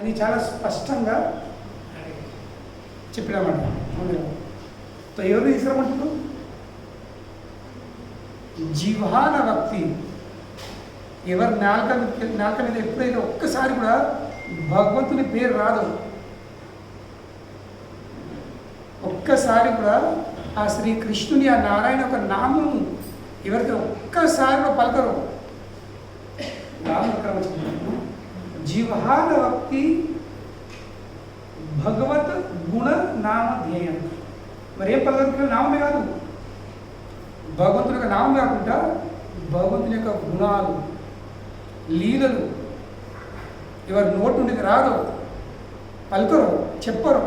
అని చాలా స్పష్టంగా చెప్పినామాట. ఎవరు తీసుకురమంటున్నారు? జిహ్వాన భక్తి. ఎవరి నాలుక మీద ఎప్పుడైతే ఒక్కసారి కూడా భగవంతుని పేరు రాదు, ఒక్కసారి కూడా ఆ శ్రీకృష్ణుని ఆ నారాయణ ఒక నామం ఎవరికి ఒక్కసారి కూడా పలకరు, జిహ్వాన భక్తి భగవత్ గుణ నామ ధ్యేయం. మరి ఏం పలకరు? నామమే కాదు, భగవంతుని యొక్క నామం కాకుండా భగవంతుని యొక్క గుణాలు, లీలలు ఎవరి నోటి నుండి రాదు, పలుకరు, చెప్పరు.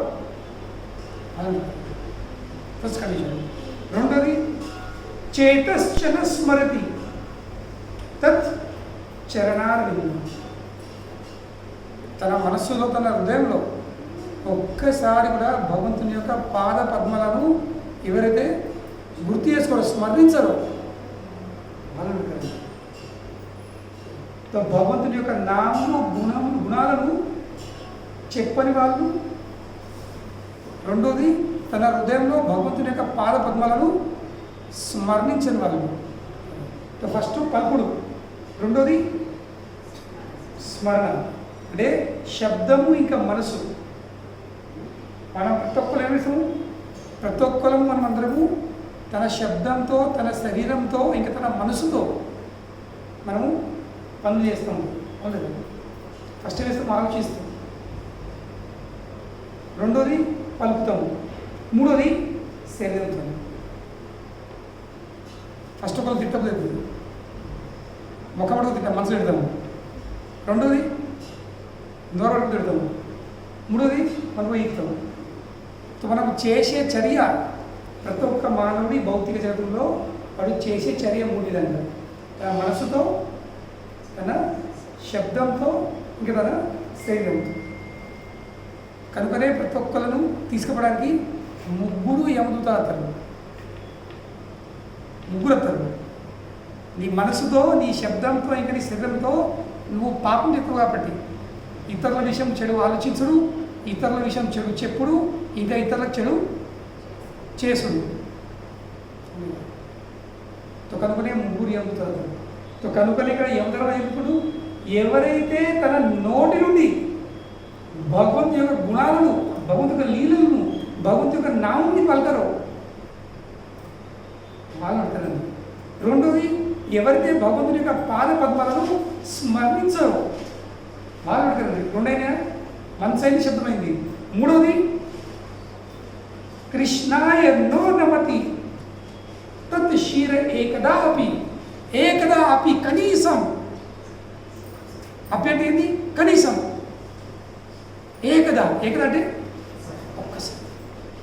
First condition. రెండోది చేతశ్చన స్మరతి తత్ చరణారవిందం. తన మనస్సులో తన హృదయంలో ఒక్కసారి కూడా భగవంతుని యొక్క పాద పద్మలను ఎవరైతే గుర్తు చేసుకోవడం స్మరించరు వాళ్ళని భగవంతుని యొక్క నామము గుణాలను చెప్పని వాళ్ళు. రెండోది తన హృదయంలో భగవంతుని యొక్క పాద పద్మలను స్మరణించని వాళ్ళు. ఫస్ట్ పలుకుడు, రెండోది స్మరణ అంటే శబ్దము ఇంకా మనసు. మనం ప్రతి ఒక్కరు ఏమిస్తాము? ప్రతి ఒక్కరము మనం అందరము తన శబ్దంతో, తన శరీరంతో, ఇంకా తన మనసుతో మనము పనులు చేస్తాము. అవును, ఫస్ట్ వేస్తాము, ఆలోచిస్తాం. రెండోది పలుకుతాము, మూడోది శరీరంతో. ఫస్ట్ ఒకరు తిట్టలేదు, ముఖమడుగు తిట్టాం, మనసు పెడతాము. రెండోది నోరడుగు తిడతాము. మూడోది మనం ఇస్తాము. మనకు చేసే చర్య ప్రతి ఒక్క మానవుడి భౌతిక జగత్తులో వాడు చేసే చర్య మూడు విధంగా: తన మనసుతో, తన శబ్దంతో, ఇంకా తన శరీరంతో. కనుకనే ప్రతి ఒక్కలను తీసుకుపోవడానికి ముగ్గురు యమదూతలు వస్తారు. ముగ్గురు వస్తారు. నీ మనసుతో, నీ శబ్దంతో, ఇంకా నీ శరీరంతో నువ్వు పాపం చెప్తావు కాబట్టి ఇతరుల విషయం చెడు ఆలోచించుడు, ఇతరుల విషయం చెడు చెప్పుడు, ఇంకా ఇతరులకు చెడు చేసుడు. కనుకనే ముగ్గురు యమదూతలు. కనుకనే ఇక్కడ యమధర్మ ఇప్పుడు ఎవరైతే తన నోటి నుండి భగవంతు యొక్క గుణాలను, భగవంతు యొక్క లీలలను, భగవంతు యొక్క నామాన్ని పలకరో వాళ్ళు అంటారండి. రెండోది ఎవరైతే భగవంతుని యొక్క పాద పద్మాలను స్మరించరో వాళ్ళు అంటారండి. రెండైనా మనసైన శబ్దమైంది. మూడోది కృష్ణాయ నో నమతి తత్ శిర ఏకదా అపి కనీసం. అపి అంటే ఏంటి? కనీసం. ఏకదా అంటే ఒక్కసారి,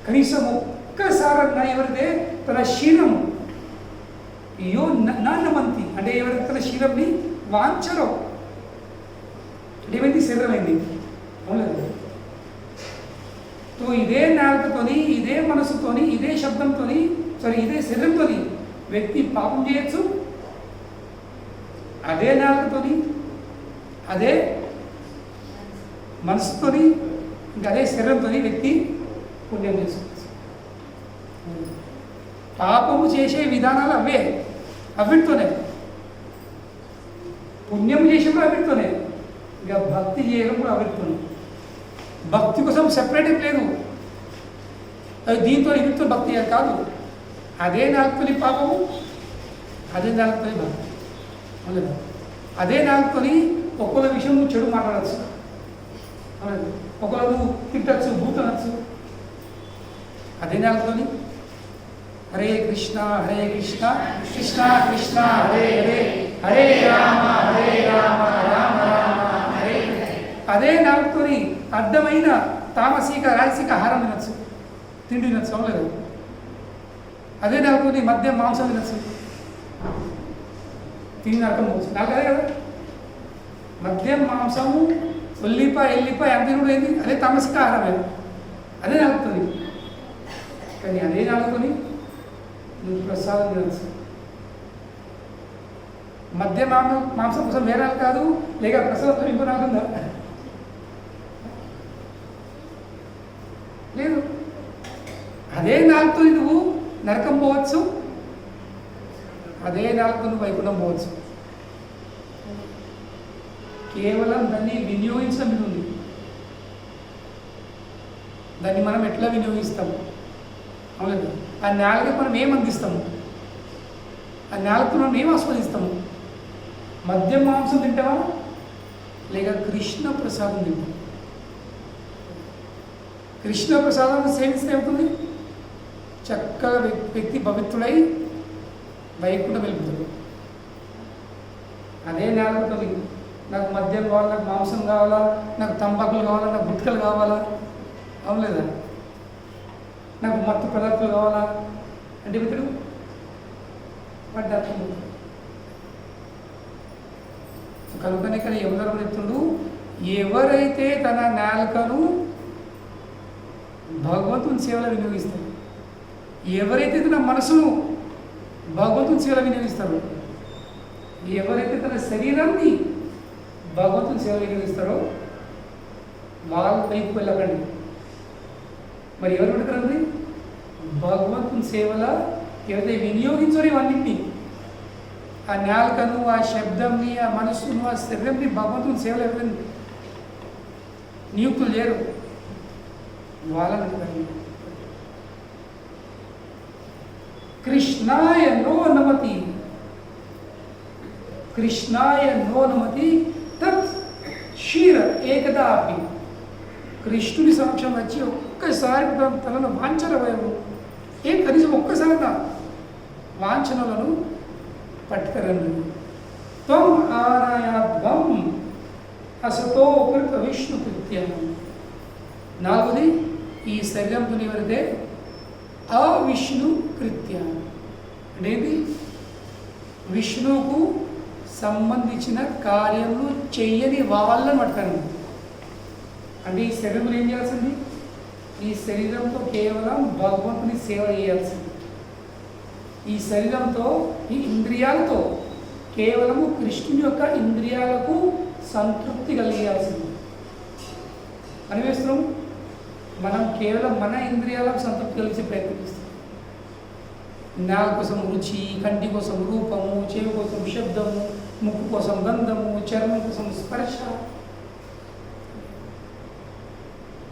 కనీసం ఒక్కసారన్నా ఎవరైతే తన శీలం నమంతి అంటే ఎవరైతే తన శీలంని వాంచరో, ఏమైంది? శరీరమైంది. అవునండి. ఇదే నాలుకతోని, ఇదే మనసుతోని, ఇదే శబ్దంతోని, ఇదే శరీరంతోని వ్యక్తి పాపం చేయొచ్చు. అదే నాలుకతోని, అదే మనసుతోని, ఇంకా అదే శరీరంతో వ్యక్తి పుణ్యం చేసుకోవచ్చు. పాపము చేసే విధానాలు అవే, అవిటితోనే. పుణ్యం చేసేప్పుడు అవిటితోనే, ఇక భక్తి చేయడం కూడా అవిటితోనే. భక్తి కోసం సెపరేట్ లేదు. దీంతో వీటితో భక్తి చేయాలి కాదు. అదే నాలుగుతోని పాపము, అదే నాలుగుతోని భక్తి. అదే నాలుగుతోని ఒక్కొక్క విషయం నువ్వు చెడు మాట్లాడచ్చు, ఒకరు నువ్వు తిట్టచ్చు, భూతనచ్చు. అదే నాలుగుతోని హరే కృష్ణ కృష్ణ కృష్ణ హరే హరే, హరే రామ రామ రామ హరే. అదే నాలుగుతోని అడ్డమైన తామసిక రాజసిక ఆహారం తినచ్చు, తిండి తినచ్చు. అవలేదు. అదే నాలుగుతోని మద్యం మాంసం తినచ్చు, తిని నరకం పోవచ్చు. నాకు అదే కదా, మద్యం మాంసము ఎల్లిపాయ అంతే కూడా ఏంది? అదే తామసిక ఆహారమే. అదే నాలుగుతుంది. కానీ అదే నాలుగుని నువ్వు ప్రసాదం తినచ్చు. మద్య మాంసం కోసం వేరే కాదు, లేక ప్రసాదంతో ఇంకో నాకుందా? అదే నాలుగుతో నువ్వు నరకం పోవచ్చు, అదే నాలుగుతో నువ్వు వైకుంఠం పోవచ్చు. కేవలం దాన్ని వినియోగించడం మీద ఉంది. దాన్ని మనం ఎట్లా వినియోగిస్తాము? అవును, ఆ నాలుగుకి మనం ఏం అందిస్తాము? ఆ నాలుగుతో మనం ఏం ఆస్వాదిస్తాము? మద్యం మాంసం తింటావా, లేక కృష్ణ ప్రసాదం తింటాం? కృష్ణ ప్రసాదం సేవిస్తే అవుతుంది, చక్కగా వ్యక్తి పవిత్రుడై వైకుంఠం వెళ్ళిపోతాడు. అదే నాలుగుతో నాకు మద్యం కావాలా, నాకు మాంసం కావాలా, నాకు తంబాకులు కావాలా, నాకు గుట్కలు కావాలా, అవును లేదా, నాకు మత్తు పదార్థాలు కావాలా అంటే మిత్రుడు వాటి అర్థం. కనుకనే ఇక్కడ యమధర్ముడు చెప్తుండు, ఎవరైతే తన నాలుకను భగవంతుని సేవలో వినియోగిస్తారు, ఎవరైతే తన మనసును భగవంతుని సేవలో వినియోగిస్తారో, ఎవరైతే తన శరీరాన్ని భగవంతుని సేవలో వినియోగిస్తారో వాళ్ళ వైపు వెళ్ళకండి. మరి ఎవరు పెడతారండి? భగవంతుని సేవలో ఎవరైతే వినియోగించరు ఇవన్నింటినీ, ఆ నాలుకను, ఆ శబ్దంని, ఆ మనస్సును, ఆ శరీరంని భగవంతుని సేవలు ఎవరైనా నియుక్తులు లేరు, వాళ్ళని కృష్ణాయ నో నమతి, కృష్ణాయ నో నమతి తత్ క్షీర ఏకదా అపి. కృష్ణుని సమక్షం వచ్చి ఒక్కసారి తనను వాంఛన ఏం కనీసం ఒక్కసారి వాంఛనలను పట్టుకరండి. త్వం ఆరాయాద్వం అసతో కృత విష్ణు కృత్యం. నాలుగోది, ఈ శరీరంతో ఎవరైతే అవిష్ణు కృత్య అంటే ఏంటి? విష్ణువుకు సంబంధించిన కార్యములు చెయ్యని వాళ్ళని పట్టుకరండి. అంటే ఈ శరీరం ఏం చేయాల్సింది? ఈ శరీరంతో కేవలం భగవంతుని సేవ చేయాల్సింది. ఈ శరీరంతో, ఈ ఇంద్రియాలతో కేవలము కృష్ణుని యొక్క ఇంద్రియాలకు సంతృప్తి కలిగేయాల్సింది. అని వేస్తున్నాం, మనం కేవలం మన ఇంద్రియాలకు సంతృప్తి కలిసే ప్రయత్నం చేస్తాం. నాలుగు కోసం రుచి, కంటి కోసం రూపము, చెవి కోసం శబ్దము, ముక్కు కోసం గంధము, చర్మం కోసం స్పర్శ.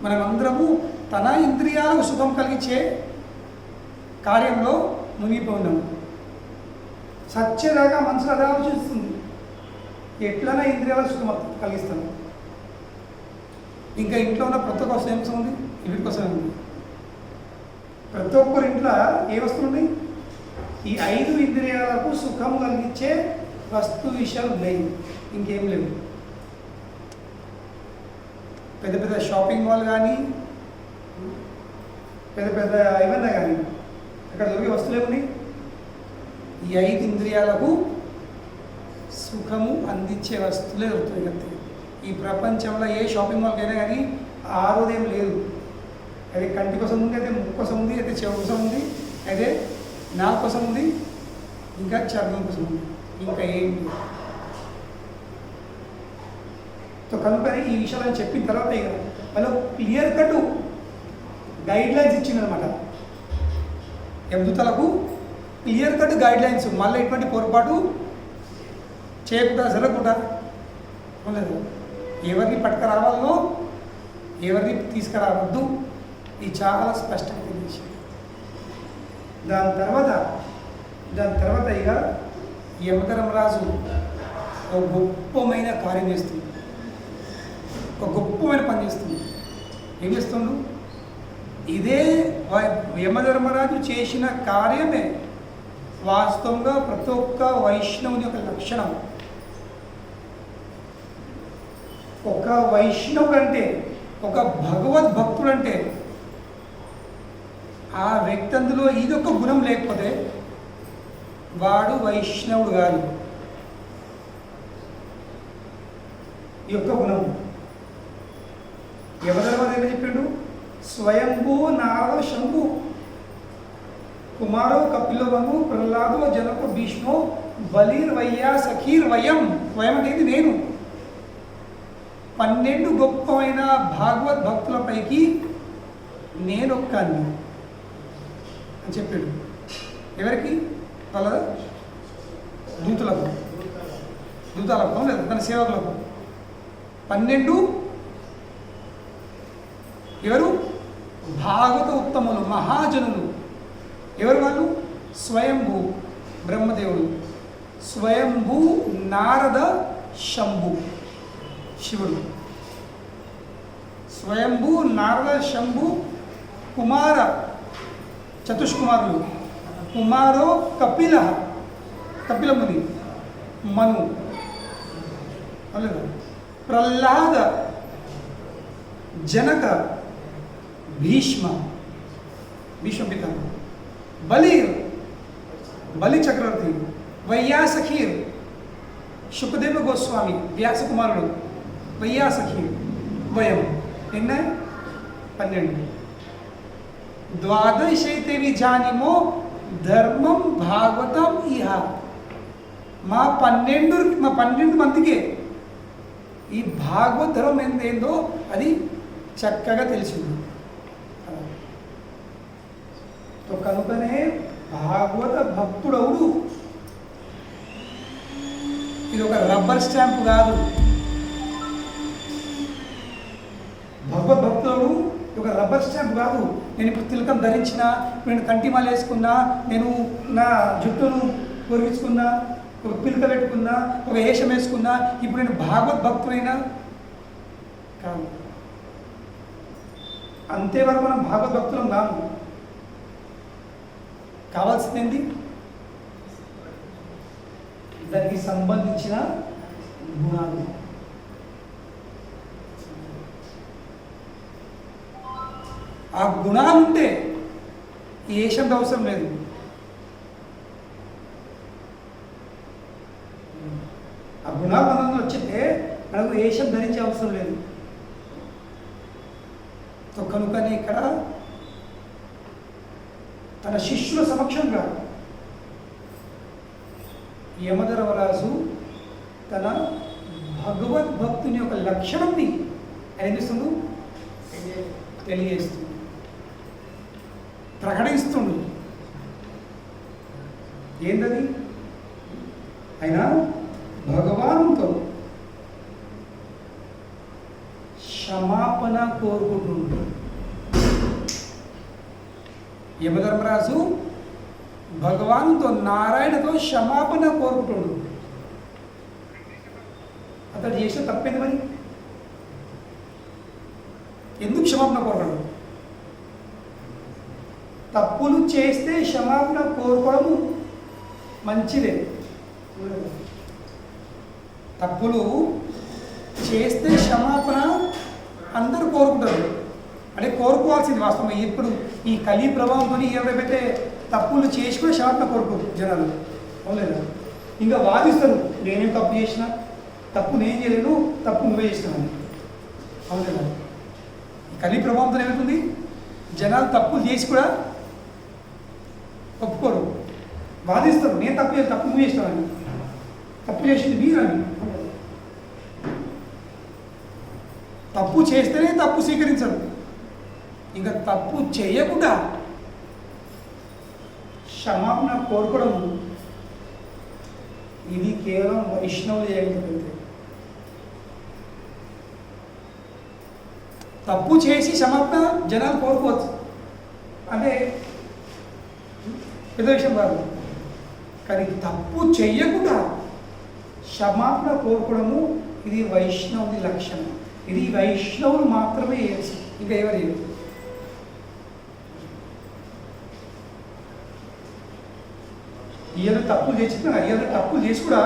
మనమందరము తన ఇంద్రియాలకు సుఖం కలిగించే కార్యంలో మునిగిపోయినాము. సత్యదాకా మనసులో అదే ఆలోచిస్తుంది, ఎట్లైనా ఇంద్రియాలకు సుఖం కలిగిస్తాను. ఇంకా ఇంట్లో ఉన్న ప్రతి ఒక్క వస్తువు ఏం ఉంది? వీటి కోసమే ఉంది. ప్రతి ఒక్కరి ఇంట్లో ఏ వస్తువు ఉంది? ఈ 5 ఇంద్రియాలకు సుఖం కలిగించే వస్తు విషయాలు ఉన్నాయి, ఇంకేం లేవు. పెద్ద పెద్ద షాపింగ్ మాల్ కానీ, పెద్ద పెద్ద ఏమన్నా కానీ అక్కడ దొరికే వస్తువులు ఏమున్నాయి? ఈ 5 ఇంద్రియాలకు సుఖము అందించే వస్తువులే దొరుకుతాయి అంతే. ఈ ప్రపంచంలో ఏ షాపింగ్ మాల్కి అయినా కానీ ఆరోదేం లేదు. అయితే కంటి కోసం ఉంది, అయితే ముక్కు కోసం ఉంది, అయితే చెవు కోసం ఉంది, అయితే నాలుగు కోసం ఉంది, ఇంకా చర్మం కోసం ఉంది, ఇంకా ఏం లేదు. సో కనుక ఈ విషయాలను చెప్పిన తర్వాత ఇక వాళ్ళు క్లియర్ కట్ గైడ్లైన్స్ ఇచ్చిందనమాట. యమదూతలకు క్లియర్ కట్ గైడ్లైన్స్, మళ్ళీ ఎటువంటి పొరపాటు చేయకుండా జరగకుండా ఉండదు. ఎవరిని పట్టుకురావాలో ఎవరిని తీసుకురావద్దు, ఇది చాలా స్పష్టంగా తెలియజేసింది. దాని తర్వాత ఇక యమధర్మరాజు ఒక గొప్పమైన కార్యం చేస్తుంది, ఒక గొప్పమైన పని చేస్తుంది. ఏం చేస్తుండు? ఇదే యమధర్మరాజు చేసిన కార్యమే వాస్తవంగా ప్రతి ఒక్క వైష్ణవుని యొక్క లక్షణం. ఒక వైష్ణవుడు అంటే, ఒక భగవద్భక్తుడు అంటే ఆ వ్యక్తి అందులో ఇదొక గుణం లేకపోతే వాడు వైష్ణవుడు కాదు. ఈ యొక్క గుణం యమధర్మరాజు ఏమని చెప్పిండు? స్వయంభూ నారద శంభు కుమారో కపిలవను ప్రహ్లాదో జనకు భీష్మో బలిర్వయ్యా సఖీర్ వయం. వయం అనేది నేను. 12 గొప్పమైన భాగవద్భక్తుల పైకి నేనొక్కని. అని చెప్పాడు. ఎవరికి? వాళ్ళ దూతలకు, దూతాలకు లేదా తన సేవకులకు. 12 ఎవరు? భాగవత ఉత్తములు, మహాజనులు. ఎవరు వాళ్ళు? స్వయంభూ బ్రహ్మదేవుడు, స్వయంభూ నారద, శంభు శివుడు. స్వయంభూ నారద శంభు కుమార చతుష్కుమారులు. కుమారో కపిల, కపిల ముని, మను, ప్రహ్లాద, జనక, భీష్మ, భీష్మ పిత, బలి చక్రవర్తి, వైయాసఖీర్, శుకదేవ గోస్వామి, వ్యాస కుమారుడు, వైయాసఖీర్. వయం ఎన్న 12. ద్వాదశైతే విజానిమో ధర్మం భాగవతం ఇహ. మా 12 మందికే ఈ భాగవత ధర్మం ఏందో అది చక్కగా తెలిసింది. కనుకనే భాగవత భక్తుడవుడు ఇది ఒక రబ్బర్ స్టాంప్ కాదు. భగవద్భక్తుడు ఒక రబ్బర్ స్టాంప్ కాదు. నేను ఇప్పుడు తిలకం ధరించినా, నేను కంటిమాల వేసుకున్నా, నేను నా జుట్టును పొరిగించుకున్నా, ఒక పిలక పెట్టుకున్నా, ఒక వేషం వేసుకున్నా, ఇప్పుడు నేను భాగవద్భక్తుడైనా కాదు. అంతేవరకు మనం భాగవద్భక్తులం కాదు. కావాల్సింది దానికి సంబంధించిన గుణాలు. ఆ గుణాలు ఉంటే ఏ శబ్ద అవసరం లేదు. ఆ గుణాలు మనలో వచ్చితే మనకు ఏ శబ్దం ధరించే అవసరం లేదు. కనుకనే ఇక్కడ తన శిష్యుల సమక్షంగా యమధర్మరాజు తన భగవద్భక్తుని యొక్క లక్షణాన్ని ఏమిస్తుండు? తెలియజేస్తుంది, ప్రకటిస్తుండు. ఏంటది? ఆయన భగవానుతో క్షమాపణ కోరుకుంటుండు. యమధర్మరాజు భగవానుతో, నారాయణతో క్షమాపణ కోరుకుంటుండు. అతడు చేసిన తప్పేంది మరి? ఎందుకు క్షమాపణ కోరడు? తప్పులు చేస్తే క్షమాపణ కోరుకోవడం మంచిదే. తప్పులు చేస్తే క్షమాపణ అందరూ కోరుకుంటారు, అంటే కోరుకోవాల్సింది వాస్తవం. ఇప్పుడు ఈ కలి ప్రభావంతో ఏమైతే తప్పులు చేసి కూడా క్షమాపణ కోరుకోరు జనాలు, అవునా? ఇంకా వాదిస్తారు, నేనేం తప్పు చేసినా, తప్పు నేను చేయలేను, తప్పు నువ్వే చేసినాను, అవునా? కలి ప్రభావంతో ఏమవుతుంది? జనాలు తప్పులు చేసి కూడా ఒప్పుకోరు, వాదిస్తారు, నేను తప్పు చేసి, తప్పు నువ్వు చేసినావని, తప్పు చేసింది మీరని. తప్పు చేస్తేనే తప్పు స్వీకరించరు, ఇంకా తప్పు చేయకుండా క్షమాపణ కోరుకోవడం ఇది కేవలం వైష్ణవులు చేయగలిగితే. తప్పు చేసి క్షమాపణ జనాలు కోరుకోవచ్చు అంటే పెద్ద విషయం కాదు, కానీ తప్పు చెయ్యకుండా క్షమాపణ కోరుకోవడము ఇది వైష్ణవుడి లక్షణం. ఇది వైష్ణవులు మాత్రమే చేయొచ్చు, ఇంకా ఎవరు చేయరు. ఏదో తప్పులు చేసినా, ఏదో తప్పులు చేసి కూడా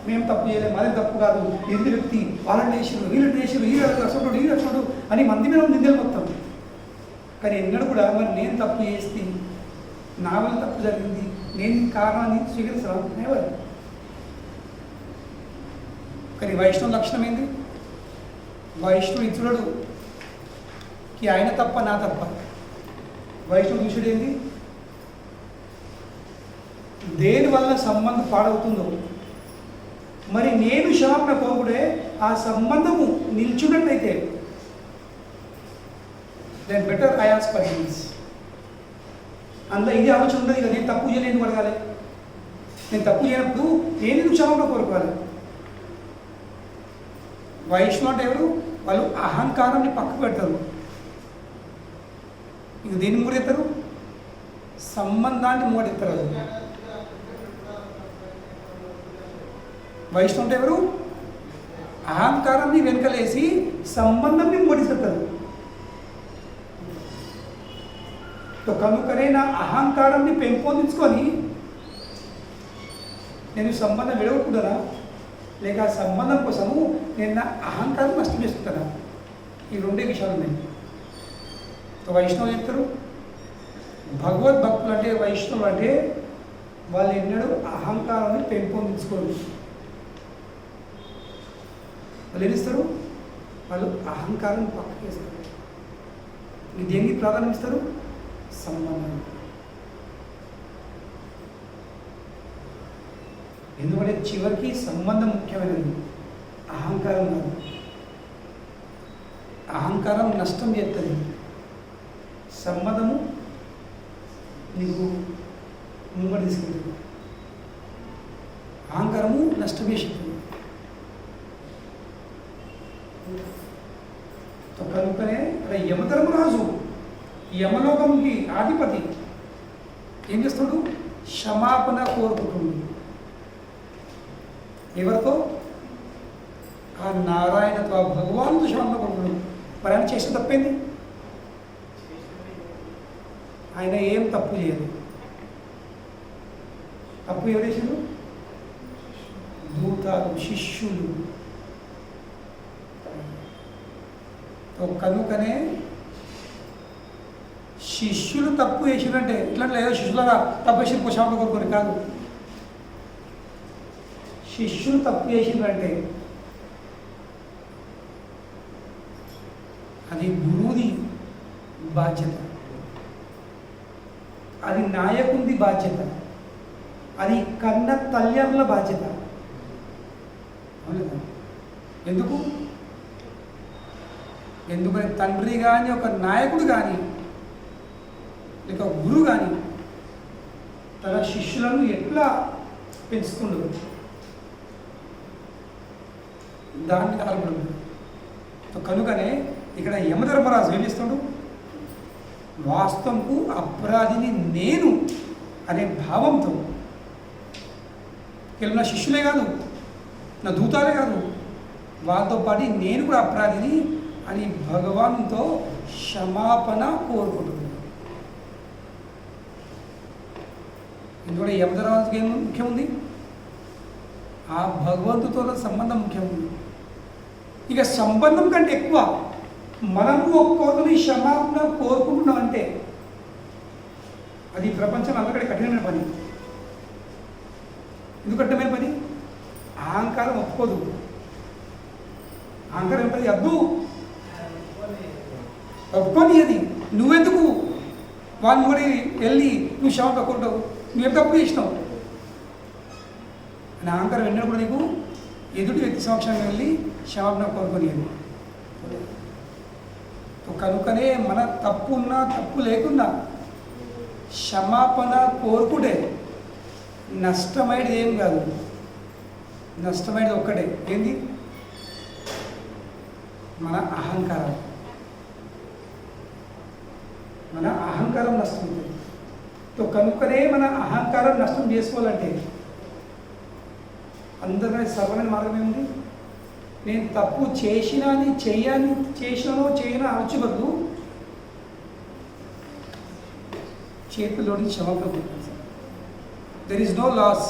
మేము తప్పు చేయలేము, అదే తప్పు కాదు, ఎదుటి వ్యక్తి వాళ్ళని వేసారు, వీళ్ళని వేసారు, ఈ అసలు అని మంది మీద నిందలు మొత్తం. కానీ ఎన్నడూ కూడా మరి నేను తప్పు చేస్తే, నా వల్ల తప్పు జరిగింది, నేను కారణాన్ని స్వీకరించడం ఎవరు. కానీ వైష్ణవ లక్షణం ఏంది? వైష్ణవుడు ఇతరుడుకి ఆయన తప్ప నా తప్ప. వైష్ణవ దృష్టి ఏంది? దేని వల్ల సంబంధం పాడవుతుందో, మరి నేను క్షమాపణ కోరుకుంటే ఆ సంబంధము నిల్చున్నట్టయితే then better I ask forgiveness. అందులో ఇది ఆలోచన ఉండదు కదా, నేను తప్పు చేయలేదు అడగాలి, నేను తప్పు చేయనప్పుడు నేను ఎందుకు క్షమాపణ కోరుకోవాలి. వైష్ణవ అంటే ఎవరు? వాళ్ళు అహంకారాన్ని పక్కకు పెడతారు. ఇక దేన్ని మూడెత్తారు? సంబంధాన్ని మూడెత్తారు. అది వైష్ణవ అంటే ఎవరు? అహంకారాన్ని వెనకలేసి సంబంధాన్ని మూడిస్తారు. కనుకనే నా అహంకారాన్ని పెంపొందించుకొని నేను సంబంధం విడవకూడదా, లేక ఆ సంబంధం కోసము నేను నా అహంకారం నష్టం చేసుకుంటానా? ఈ రెండే విషయాలు ఉన్నాయి. వైష్ణవులు చెప్తారు, భగవద్భక్తులు అంటే వైష్ణవులు అంటే వాళ్ళు ఎన్నడూ అహంకారాన్ని పెంపొందించుకోరు. వాళ్ళు ఏం ఇస్తారు? వాళ్ళు అహంకారాన్ని పక్కకి వేస్తారు. ఇది దేనికి ప్రాధాన్యం ఇస్తారు? సంబంధం. ఎందుకంటే చివరికి సంబంధం ముఖ్యమైనది, అహంకారం కాదు. అహంకారం నష్టం చేస్తుంది, సంబంధము నీకు ముంగడు తీసుకెళ్తుంది. అహంకారము నష్టం చేస్తుంది. కనుకనే అక్కడ యమధర్మరాజు యమలోకంకి అధిపతి ఏం చేస్తాడు? క్షమాపణ కోరుకుంటుంది. ఎవరితో? ఆ నారాయణతో, ఆ భగవానుతో క్షమాపణ కోరుకుంటున్నాడు. మరి ఆయన చేసిన తప్పేంది? ఆయన ఏం తప్పు చేయదు. తప్పు ఎవరు చేశారు? దూతాలు, శిష్యులు. కనుకనే శిష్యులు తప్పు చేసినంటే ఇట్లా ఏదో శిష్యులుగా తప్పు చేసి క్షమాపణ కోరుకోరు కాదు. శిష్యులు తప్పు చేసినంటే అది గురువుది బాధ్యత, అది నాయకుడి బాధ్యత, అది కన్న తల్లిదండ్రుల బాధ్యత. ఎందుకు? ఎందుకని తండ్రి కానీ ఒక నాయకుడు కానీ లేక గురువు కానీ తన శిష్యులను ఎట్లా పెంచుతుండదు దాన్ని ఆధారపడదు. కనుకనే ఇక్కడ యమధర్మరాజు ఏం చేస్తాడు? వాస్తవంకు అపరాధిని నేను అనే భావంతో, కేవలం నా శిష్యులే కాదు, నా దూతాలే కాదు, వాళ్ళతో పాటు నేను కూడా అపరాధిని అని భగవాన్తో క్షమాపణ కోరుకుంటుంది. ఎందుకంటే యమధర్మరాజుకి ఏం ముఖ్యం ఉంది? ఆ భగవంతుతో సంబంధం ముఖ్యం ఉంది. ఇక సంబంధం కంటే ఎక్కువ మనము ఒక్కొక్కరిని క్షమాపణ కోరుకుంటున్నాం అంటే అది ప్రపంచం అందరికీ కఠినమైన పని. ఎందుకు కఠినమైన పని? అహంకారం ఒప్పుకోదు. అహంకారం ఏంటది? అద్దు ఒప్పుకొని అది నువ్వెందుకు వాళ్ళు కూడా వెళ్ళి నువ్వు క్షమాపణ కోరుకుంటావు, నువ్వేం తప్పు చేసినావు అని అహంకారం వెళ్ళినప్పుడు నీకు ఎదుటి వ్యక్తి సమక్షంగా వెళ్ళి క్షమాపణ కోరుకొని. కనుకనే మన తప్పు ఉన్నా తప్పు లేకుండా క్షమాపణ కోరుకుంటే నష్టమైనది ఏం కాదు. నష్టమైనది ఒక్కటే, ఏంది? మన అహంకారం. మన అహంకారం నష్టం ఉంటుంది. కనుకనే మన అహంకారం నష్టం చేసుకోవాలంటే అందరికీ సర్వమైన మార్గం ఏముంది? నేను తప్పు చేసినా చేసినానో చేయనా అనొచ్చు బదులు చేతుల్లోని క్షమాపణ కోరుతాను. There is no loss.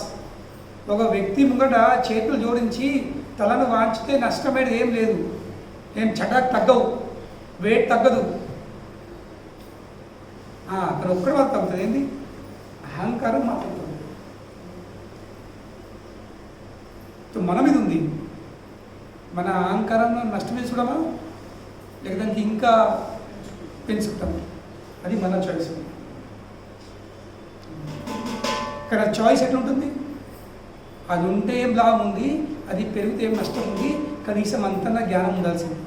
ఒక వ్యక్తి ముంగట చేతులు జోడించి తలను వాంచితే నష్టమైనది ఏం లేదు. ఏం చటాక్ తగ్గవు, వెయిట్ తగ్గదు. అక్కడ ఒక్కడి వరకు తగ్గుతుంది. ఏంది? అహంకారం మాత్రం తగ్గుతుంది. మన మీద ఉంది. మన అహంకారాన్ని నష్టం చేసుకోవడమా లేక దానికి ఇంకా పెంచుకుంటామా? అది మన చాయిస్. ఇక్కడ చాయిస్ ఎట్లుంటుంది? అది ఉంటే ఏం లాభం ఉంది, అది పెరిగితే ఏం నష్టం ఉంది, కనీసం అంతనా జ్ఞానం ఉండాల్సింది.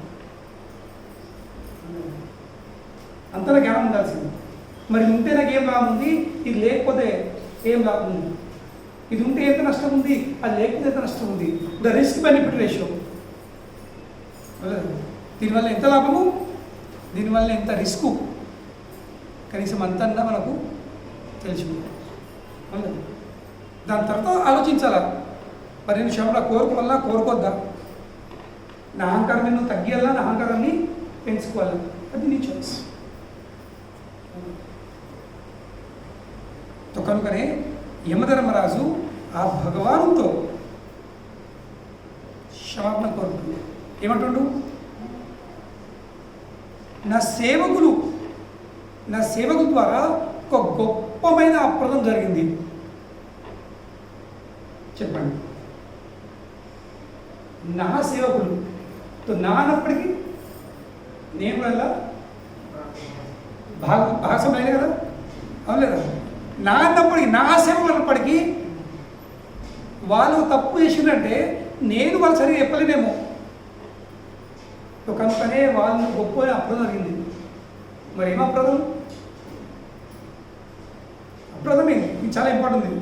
అంతనా జ్ఞానం ఉండాల్సింది. మరి ఉంటే నాకు ఏం లాభం ఉంది, ఇది లేకపోతే ఏం లాభం ఉంది, ఇది ఉంటే ఎంత నష్టం ఉంది, అది లేకపోతే ఎంత నష్టం ఉంది. The risk benefit ratio. దీనివల్ల ఎంత లాభము, దీనివల్ల ఎంత రిస్కు, కనీసం అంతన్నా మనకు తెలిసిపోతుంది. దాని తర్వాత ఆలోచించాలా, మరి నేను శ్రమలో కోరుకోవాలా కోరుకోద్దా, నా అహంకారం నేను తగ్గియాలా, నా అహంకారాన్ని పెంచుకోవాలా, అది నీ చాయిస్. కనుకనే యమధర్మరాజు ఆ భగవానుతో క్షమాపణ కోరుతుంది. ఏమంటుండు, నా సేవకుల ద్వారా ఒక గొప్పమైన అప్రదం జరిగింది చెప్పండి. నా సేవకులు నా అన్నప్పటికీ నేను కూడా భాగస్వామ్యం కదా, అవును కదా. నా అన్నప్పటికీ, నా సేవకులు అన్నప్పటికీ వాళ్ళు తప్పు చేసిందంటే నేను వాళ్ళు సరిగా చెప్పలేనేమో. కనుకనే వాళ్ళు గొప్ప అప్రదం జరిగింది. మరి ఏం అప్రదం? అప్రదం ఇది చాలా ఇంపార్టెంట్.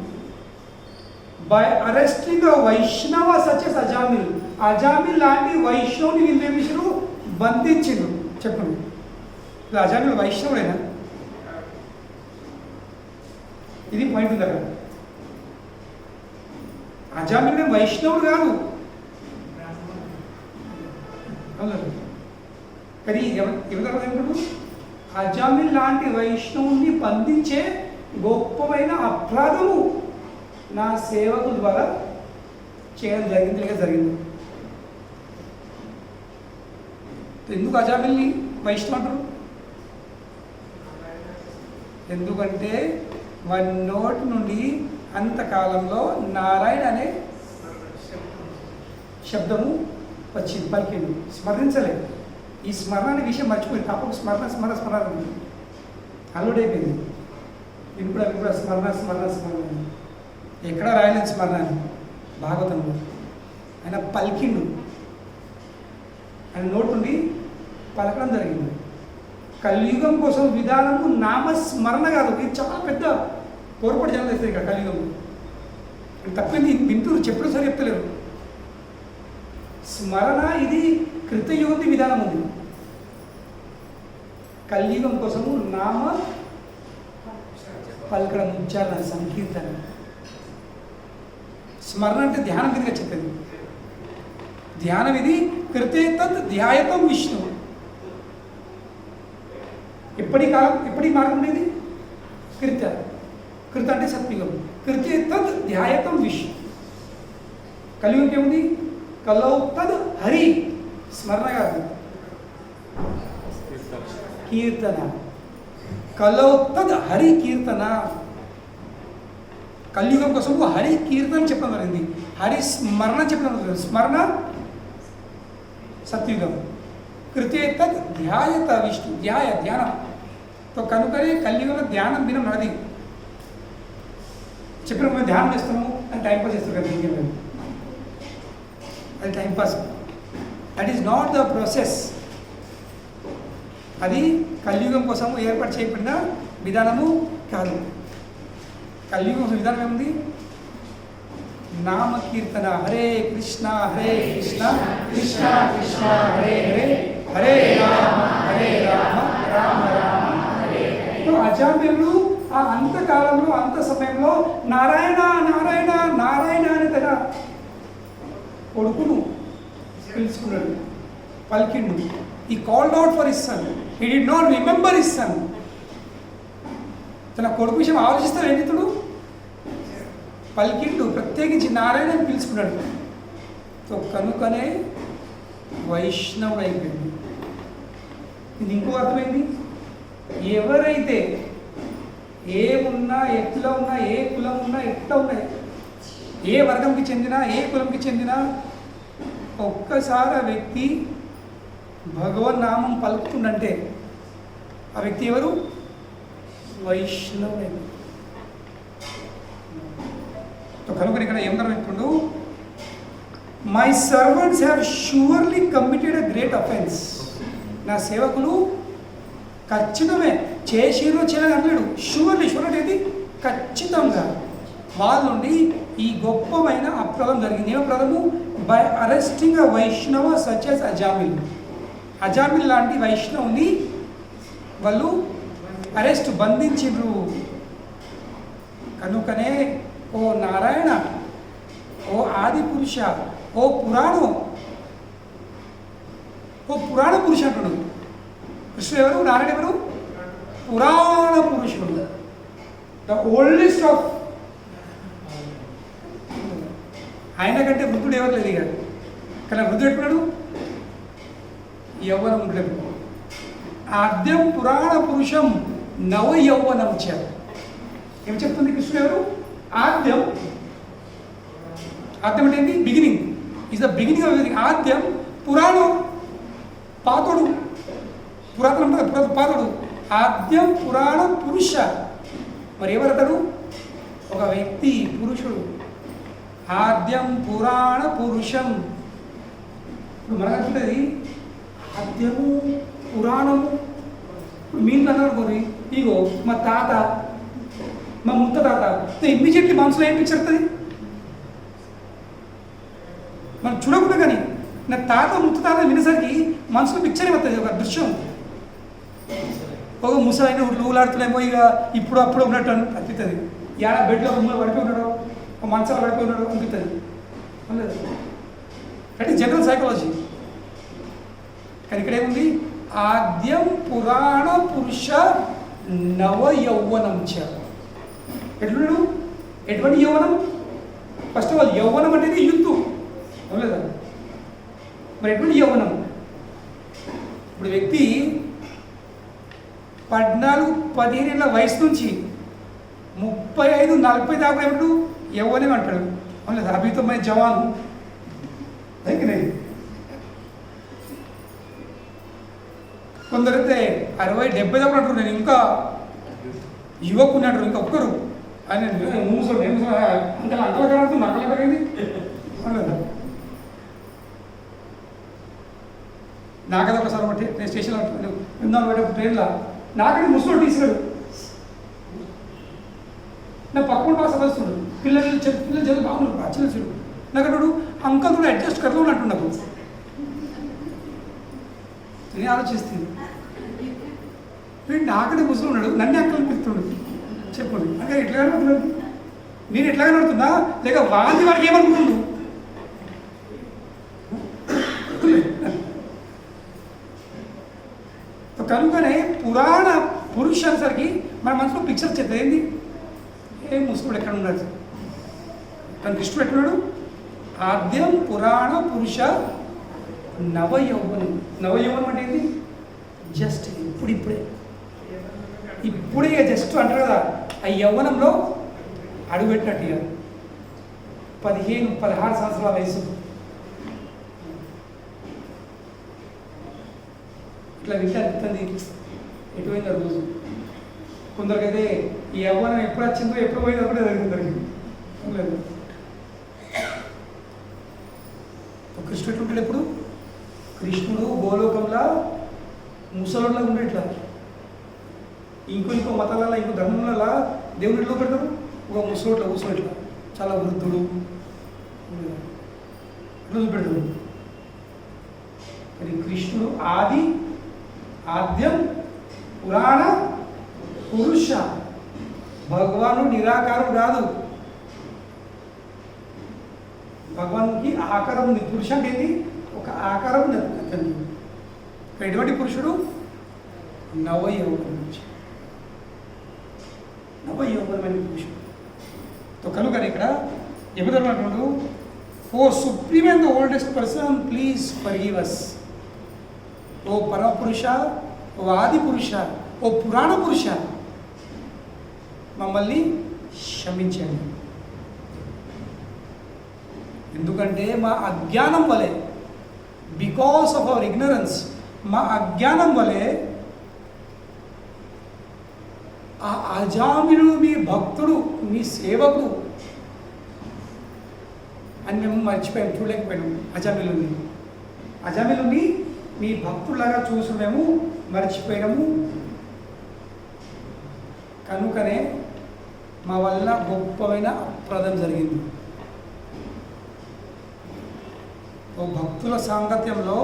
బై అరెస్టింగ్ వైష్ణవ సచ్ ఎస్ అజామిల్. అజామిల్ లాంటి వైష్ణవుని వీళ్ళు ఏం చేశారు, బంధించిండు. చెప్పండి, అజామిల్ వైష్ణవుడైనా? ఇది పాయింట్ ఉంది అక్కడ. అజామిల్ వైష్ణవుడు కాదు, కానీ ఎవరు అజామిల్ లాంటి వైష్ణవుని బంధించే గొప్పమైన అపరాధము నా సేవకుల ద్వారా చేయడం జరిగింది, లేక జరిగింది. ఎందుకు అజామిల్ని వైష్ణవు అంటారు? ఎందుకంటే వారి నోటి నుండి అంతకాలంలో నారాయణ అనే శబ్దము వచ్చి పలికిండు, స్మరించలేదు. ఈ స్మరణ అనే విషయం మర్చిపోయింది. పాపకు స్మరణ స్మరణ స్మరణ అలవాటైపోయింది. ఇప్పుడు స్మరణ స్మరణ స్మరణ ఎక్కడా రాయలేదు స్మరణ అని భాగవతంలో. ఆయన పలికిండు, ఆయన నోటి నుండి పలకడం జరిగింది. కలియుగం కోసం విధానము నామస్మరణ కాదు, ఇది చాలా పెద్ద పొరపాటు జనం చేస్తుంది ఇక్కడ కలియుగం. తప్పింది వింటూరు, చెప్పుడు సరి చెప్తలేరు. స్మరణ ఇది కృతయుగంది విధానం ఉంది. కలియుగం కోసము నామ పలకడం, ఉచ్చారణ, సంకీర్తన. స్మరణ అంటే ధ్యానం కిందగా చెప్పింది. ధ్యానం ఇది కృతే తత్ ధ్యాయతం విష్ణు. ఎప్పటి మార్గం ఉండేది కృత. కృత అంటే సత్యుగం. కృతే తత్ ధ్యాయతం విష్ణు. కలియుగం ఏముంది, కలౌ తద్ హరి. స్మరణ కాదు, కీర్తన. కలౌ తద్ హరి కీర్తన. కలియుగం కోసం హరి కీర్తన చెప్పడం జరిగింది, హరి స్మరణ చెప్పడం జరిగింది. స్మరణ సత్యుగం. కృతే తత్ ధ్యాయత విష్ణు. ధ్యానం. కనుకనే కలియుగంలో ధ్యానం దినం నది. చెప్పిన మేము ధ్యానం చేస్తున్నాము అని టైంపాస్ చేస్తారు కదా, ఇంకేం అది timepass. That is not the process. అది కలియుగం కోసం ఏర్పాటు చేయబడిన విధానము కాదు. కలియుగం కోసం విధానం ఏముంది, నామ కీర్తన. హరే కృష్ణ కృష్ణ కృష్ణ హరే హరే, హరే రామ రామ రామ హరే. అజామిలు ఆ అంతకాలంలో, అంత సమయంలో నారాయణ నారాయణ నారాయణ అని తన కొడుకును పిలుచుకున్నాడు, పలికిండు. ఈ called out for his son. He did not remember his son. తన కొడుకు విషయం ఆలోచిస్తాడు ఏంటితుడు, పలికిండు, ప్రత్యేకించి నారాయణ అని పిలుచుకున్నాడు. కనుకనే వైష్ణవుడు అయిపోయింది. ఇది ఇంకో అర్థమైంది, ఎవరైతే ఏమున్నా, ఎట్లా ఉన్నా, ఏ కులం ఉన్నా, ఎట్లా ఉన్నాయి, ఏ వర్గంకి చెందినా, ఏ కులంకి చెందినా, ఒక్కసారి ఆ వ్యక్తి భగవన్నామం పలుకుతుండంటే ఆ వ్యక్తి ఎవరు, వైష్ణవుడు. కనుక ఇక్కడ ఏమన్నా చెప్తుండు, my servants have surely committed a great offence. నా సేవకులు ఖచ్చితమే చేసిరో చేయలేదు అనలేడు. షూర్లీ ఏంటి ఖచ్చితంగా వాళ్ళ నుండి ఈ గొప్పమైన అప్రదం జరిగింది. ఏమప్రదము? బై అరెస్టింగ్ అ వైష్ణవ సచ్ యాజ్ అజామిల్. అజామిల్ లాంటి వైష్ణవుని వాళ్ళు అరెస్ట్ బంధించిండ్రు. కనుకనే ఓ నారాయణ, ఓ ఆది పురుష, ఓ పురాణం, ఓ పురాణ పురుష అంటుడు కృష్ణుడు. ఎవరు? నారాయణ ఎవరు? పురాణ పురుషుడు, ద ఓల్డెస్ట్ ఆఫ్. ఆయన కంటే వృద్ధుడు ఎవరు లేదు ఇక. కానీ వృద్ధుడు ఎట్టున్నాడు? యవ్వనం ఉండదు. ఆద్యం పురాణ పురుషం నవ యౌవనం చ. ఏం చెప్తుంది కృష్ణుడు? ఎవరు? ఆద్యం. ఆద్యం అంటే ఏంటి? Beginning. Is the beginning of everything. ఆద్యం పురాణం, పాతోడు, పురాతనం పాతోడు. ఆద్యం పురాణ పురుష. మరి ఎవరతడు? ఒక వ్యక్తి, పురుషుడు. ఆద్యం పురాణ పురుషం. ఇప్పుడు మనకుంటుంది ఆద్యము పురాణము. ఇప్పుడు మీరు అన్నారు కొన్ని ఇగో మా తాత, మా ముత్త తాత, ఇమ్మీడియట్లీ మనసులో ఏం పిక్చర్ వస్తుంది? మనం చూడకుండా కానీ నా తాత ముత్త తాత వినేసరికి మనసులో పిక్చర్ ఏమవుతుంది? ఒక దృశ్యం, ఒక ముసలైన ఊలాడుతున్నామో ఇక ఇప్పుడు అప్పుడు ఉన్నట్టు అనిపిస్తుంది. ఏడ బెడ్లో రూమ్లో పడిపోయి ఉన్నాడో, ఒక మంచాలు పడిపోయి ఉన్నాడో అనిపిస్తుంది. అంటే జనరల్ సైకాలజీ. కానీ ఇక్కడ ఏముంది? ఆద్యం పురాణ పురుష నవ యౌవనం చ. ఎట్లున్నాడు? ఎటువంటి యౌవనం? ఫస్ట్ ఆఫ్ ఆల్ యౌవనం అనేది యూత్, అవునలేదా? మరి ఎటువంటి యౌవనం? ఇప్పుడు వ్యక్తి 14-15 ఏళ్ళ వయసు నుంచి 35-40 దాకా ఏమంటాడు? యవ్వనం అంటాడు, అవునలేదు? అభితమైన జవాను అయితే కొందరైతే 60-70 దాకా అంటారు నేను ఇంకా యువకుని అంటారు. ఇంకా ఒక్కరు ఆయన మూసోడు అంటే అంకల కడుతుంది, నక్కల కడింది, అవునలేదా? నాకది ఒకసారి ఒకటి నేను స్టేషన్లో విన్నాను పోయేటప్పుడు ట్రైన్లో నాకది ముసలోడు తీసినాడు. నా పక్కన బాగా సమస్తున్నాడు. పిల్లలు చదువు బాగున్నారు, చిన్న చూడు. నాకు అన్నాడు అంకల్ కూడా అడ్జస్ట్ కర్లో ఉన్నట్టు నాకు. నేను ఆలోచిస్తుంది వీడు నాకడే ముసలు ఉన్నాడు, నన్ను అంకల్ పిలుస్తున్నాడు. చెప్పండి అంటే ఎట్లా కనబడుతున్నాడు? నేను ఎట్లా కనబడుతున్నా లేక వాంతి వాడికి ఏమనుకుంటున్నాడు? కనుకనే పురాణ పురుష అనేసరికి మన మనసులో పిక్చర్ చేద్దాం. ఏంది? ఏ ముసలుడు ఎక్కడ ఉన్నాడు? తన కృష్ణుడు ఎక్కడున్నాడు? ఆద్యం పురాణ పురుష నవయౌవనం. నవయౌవనం అంటే ఏంటి? జస్ట్ ఇప్పుడే జస్ట్ అంటారు కదా, ఆ యవ్వనంలో అడుగుపెట్టినట్టు ఇక 15-16 సంవత్సరాల వయసు. ఇట్లా వింటే అనిపిస్తుంది ఎటువైంది రోజు. కొందరికైతే ఈ యవ్వనం ఎప్పుడు వచ్చిందో ఎప్పుడు పోయిందో కూడా జరిగింది. లేదు కృష్ణుడు ఉంటాడు. ఎప్పుడు కృష్ణుడు గోలోకంలో ముసలోళ్ళ ఉండే ఇట్లా ఇంకో మతాలలో ఇంకో ధర్మంలో దేవుని ఇట్లో పెడతారు. ఒక ముసలోట్ల కూర్చొని ఇట్లా చాలా వృద్ధుడు ఇట్లా చూపెడతాడు. మరి కృష్ణుడు ఆద్యం పురాణ పురుష. భగవానుడు నిరాకారం కాదు, భగవానికి ఆకారం ఉంది. పురుష అంటే ఏంటి? ఒక ఆకారం ఉంది అతనికి. ఎటువంటి పురుషుడు? నవయౌవనం. నవయౌవనమైన పురుషుడు. కనుక ఇక్కడ ఎవరు? O supreme and the oldest person please forgive us. ఓ పరపురుష, ఓ ఆది పురుష, ఓ పురాణ పురుష, మమ్మల్ని క్షమించండి. ఎందుకంటే మా అజ్ఞానం వలె, బికాస్ ఆఫ్ అవర్ ఇగ్నరెన్స్, మా అజ్ఞానం వలె ఆ అజామిలు మీ భక్తుడు, మీ సేవకుడు అని మేము మర్చిపోయాము, చూడలేకపోయాము. అజామిలుని మీ భక్తులాగా చూసి మేము మర్చిపోయినాము. కనుకనే మా వల్ల గొప్పమైన అపరాధం జరిగింది. ఓ భక్తుల సాంగత్యంలో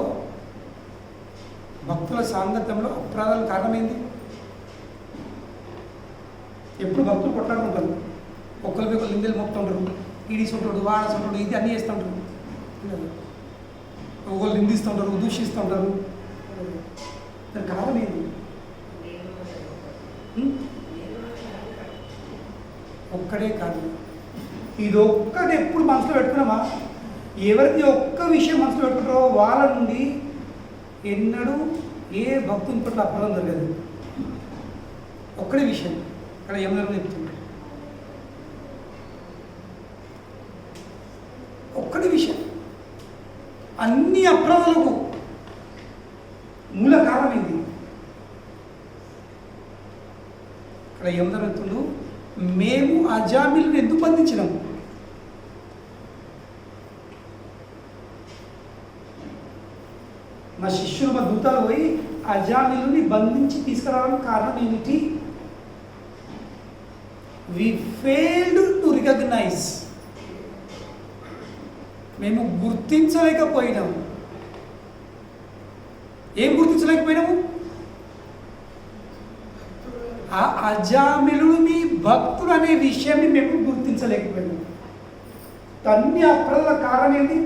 అపరాధాలకు కారణమైంది. ఎప్పుడు భక్తులు కొట్లాడుకుంటారు, ఒకరికి ఒకరు నిందలు మోపుతుంటారు, ఈడీసుంటాడు వాడసుంటాడు, ఇది అన్నీ చేస్తుంటారు. ఒకళ్ళు నిందిస్తుంటారు, దూషిస్తుంటారు. దానికి కారణం ఏంటి? ఒక్కడే కాదు, ఇది ఒక్కటి ఎప్పుడు మనసులో పెట్టుకున్నామా? ఎవరికి ఒక్క విషయం మనసులో పెట్టుకుంటారో వాళ్ళ నుండి ఎన్నడూ ఏ భక్తుని పట్ల అపరాధం జరగదు. ఒక్కడే విషయం ఇక్కడ ఏమన్నా చెప్తుంది. ఒక్కడే విషయం అన్ని అపరాధాలకు మూల కారణమైంది. ఇక్కడ ఏం జరుగుతుందో, మేము అజామిలను ఎందుకు బంధించినాము? మా శిష్యులు, మా దూతాలు పోయి అజామిలుని బంధించి తీసుకురావడానికి కారణం ఏమిటి? వి ఫెయిల్డ్ టు రికగ్నైజ్. మేము గుర్తించలేకపోయినాము. ఏం గుర్తించలేకపోయినాము? ఆ అజామిలుడు మీ భక్తుడు అనే విషయాన్ని మేము గుర్తించలేకపోయినాము. అన్ని అపరాధాల కారణం ఏంటి?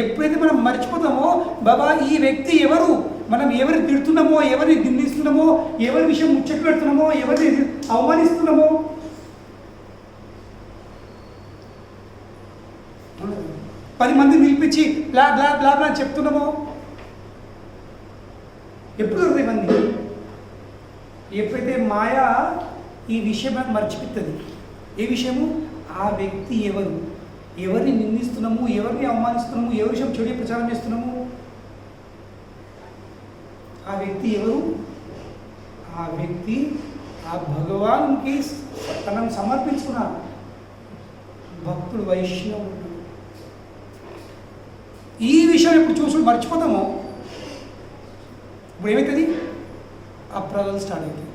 ఎప్పుడైతే మనం మర్చిపోతామో, బాబా ఈ వ్యక్తి ఎవరు, మనం ఎవరిని తిడుతున్నామో, ఎవరిని నిందిస్తున్నామో, ఎవరి విషయం ముచ్చట్లు పెడుతున్నామో, ఎవరిని అవమానిస్తున్నామో, 10 మందిని నిలిపించి బ్లా బ్లా బ్లా బ్లా చెప్తున్నామో, ఎప్పుడు దొరుకుతాయి ఇవన్నీ? ఎప్పుడైతే మాయ ఈ విషయం మర్చిపోతుంది. ఏ విషయము? ఆ వ్యక్తి ఎవరు, ఎవరిని నిందిస్తున్నాము, ఎవరిని అవమానిస్తున్నాము, ఎవరి విషయం చెడు ప్రచారం చేస్తున్నాము, ఆ వ్యక్తి ఎవరు? ఆ వ్యక్తి ఆ భగవాన్కి తనను సమర్పించుకున్న భక్తుడు, వైష్ణవుడు. ఈ విషయం ఎప్పుడు చూసి మర్చిపోతామో ఇప్పుడు ఏమవుతుంది? అపరాధాలు స్టార్ట్ అవుతాయి.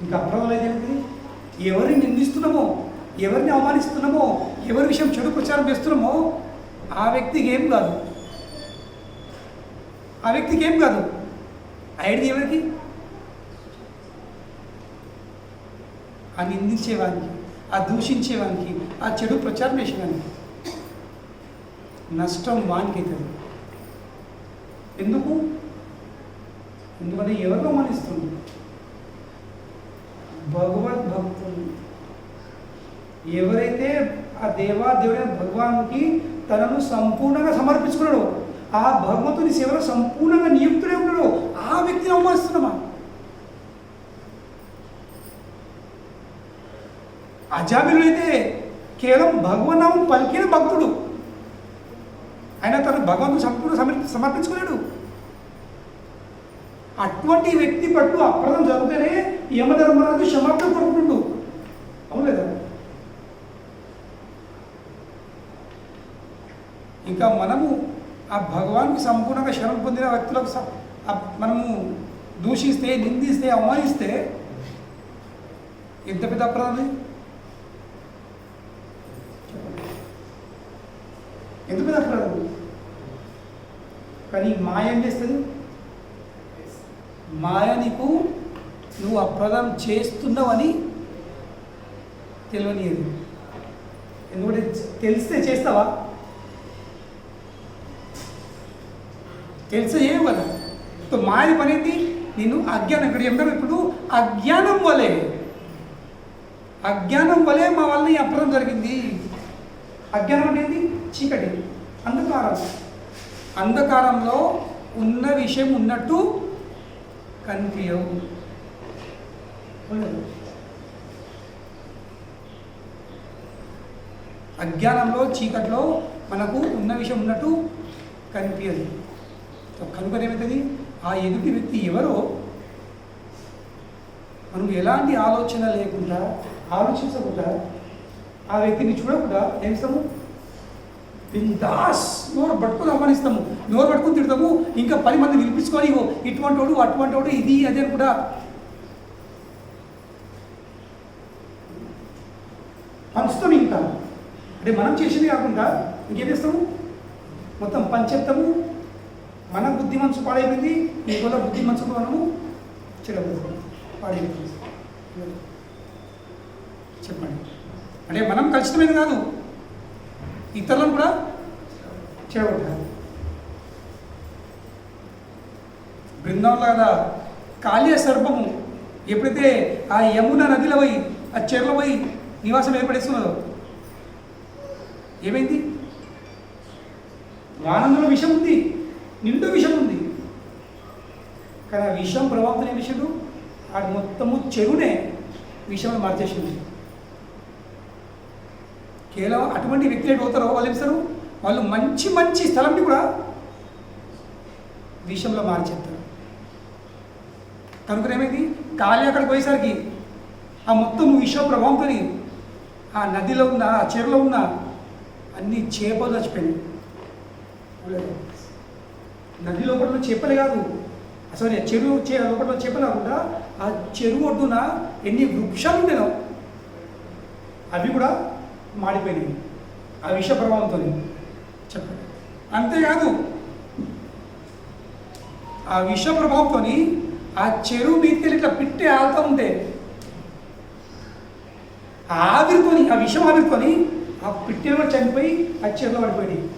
ఇంకా అపరాధాలు అయితే ఏమవుతుంది? ఎవరిని నిందిస్తున్నామో, ఎవరిని అవమానిస్తున్నామో, ఎవరి విషయం చెడు ప్రచారం చేస్తున్నామో ఆ వ్యక్తికి ఏం కాదు. ఐడిది ఎవరికి? ఆ నిందించేవానికి, ఆ దూషించేవానికి, ఆ చెడు ప్రచారం చేసేవానికి నష్టం వానికి అవుతుంది. ఎందుకంటే ఎవరు అవమానిస్తుంది? భగవద్భక్తులు. ఎవరైతే ఆ దేవాదేవుడైన భగవాన్కి తనను సంపూర్ణంగా సమర్పించుకున్నాడో, ఆ భగవంతుని సేవలో సంపూర్ణంగా నియుక్తుడే ఉన్నాడో ఆ వ్యక్తిని అవమానిస్తున్నామా? అజామిలుడైతే కేవలం భగవన్నామం పలికిన భక్తుడు, ఆయన తన భగవంతుడు సంపూర్ణ సమర్పించుకున్నాడు. అటువంటి వ్యక్తి పట్టు అపరాధం జరిగితేనే యమధర్మరాజు క్షమాపణ కోరుకుంటుండు. అవును లేదా? ఇంకా మనము ఆ భగవాన్కి సంపూర్ణంగా శరణం పొందిన వ్యక్తులకు మనము దూషిస్తే, నిందిస్తే, అవమానిస్తే ఎంత పెద్ద అపరాధం? ఎంత పెద్ద అపరాధం? కానీ మాయ ఏం చేస్తుంది? మాయ నీకు నువ్వు అపరాధం చేస్తున్నావని తెలియనియదు. ఎందుకంటే తెలిస్తే చేస్తావా? తెలిసే చేయవు కదా. మాయ పని ఏంటి? నేను అజ్ఞానం, ఇక్కడ ఎందరో ఇప్పుడు అజ్ఞానం వలే మా వల్ల ఈ అపరాధం జరిగింది. అజ్ఞానం అనేది చీకటి, అంధకారంలో ఉన్న విషయం ఉన్నట్టు కనిపించవు. అజ్ఞానంలో, చీకట్లో మనకు ఉన్న విషయం ఉన్నట్టు కనిపించదు. కనుక ఏమవుతుంది? ఆ ఎదుటి వ్యక్తి ఎవరో మనం ఎలాంటి ఆలోచన లేకుండా, ఆలోచించకుండా, ఆ వ్యక్తిని చూడకుండా ఏమిస్తాము? బిందాస్ నోరు పట్టుకొని ఆహ్వానిస్తాము, నోరు పట్టుకొని తిడతాము, ఇంకా 10 మంది పిలిపించుకొని ఇటువంటి వాడు అటువంటి వాడు ఇది అదే కూడా పంచుతాం. ఇంకా అంటే మనం చేసేది కాకుండా ఇంకేం చేస్తాము, మొత్తం పంచేస్తాము. మన బుద్ధి మనసు పాడైపోయింది, ఇంకోళ్ళ బుద్ధి మనసుకు మనము చెడగలుగుతాం, పాడైపోతుంది. చెప్పండి, అంటే మనం కలుషితమైనది కాదు, ఇతరులను కూడా చెడగొట్టాలి. బృందావనంలో కదా కాళీయ సర్పము ఎప్పుడైతే ఆ యమున నదిలో పోయి ఆ చెరలో పోయి నివాసం ఏర్పడేస్తున్నదో ఏమైంది? ఆనందంలో విషం ఉంది, నిండు విషం ఉంది. కానీ ఆ విషం ప్రభావం ఏం విషయం, ఆడు మొత్తము చెరువునే విషయంలో మార్చేసింది. కేవలం అటువంటి వ్యక్తులు ఎటు అవుతారో వాళ్ళు ఏమిస్తారు, వాళ్ళు మంచి మంచి స్థలంని కూడా విషయంలో మార్చేస్తారు. కనుక ఏమైంది, కాళీ అక్కడికి పోయేసరికి ఆ మొత్తం విష ప్రభావంతో ఆ నదిలో ఉన్న ఆ చెరువులో ఉన్న అన్ని చేపలు చచ్చిపోయినాయి. నది లోపల చేపలే కాదు, సారీ చెరువు లోపల చేపలు కాకుండా ఆ చెరువు ఒడ్డున ఎన్ని వృక్షాలు ఉండేనో అవి కూడా మాడిపోయినాయి ఆ విష ప్రభావంతో. చెప్పండి, అంతేకాదు ఆ విష ప్రభావంతో ఆ చెరువు మీదకెళ్ళి ఇట్లా పిట్టి ఆడుతూ ఉంటే ఆవిరితోని, ఆ విషం ఆవిరితోని ఆ పిట్టెలో చనిపోయి ఆ చెరువులో పడిపోయింది.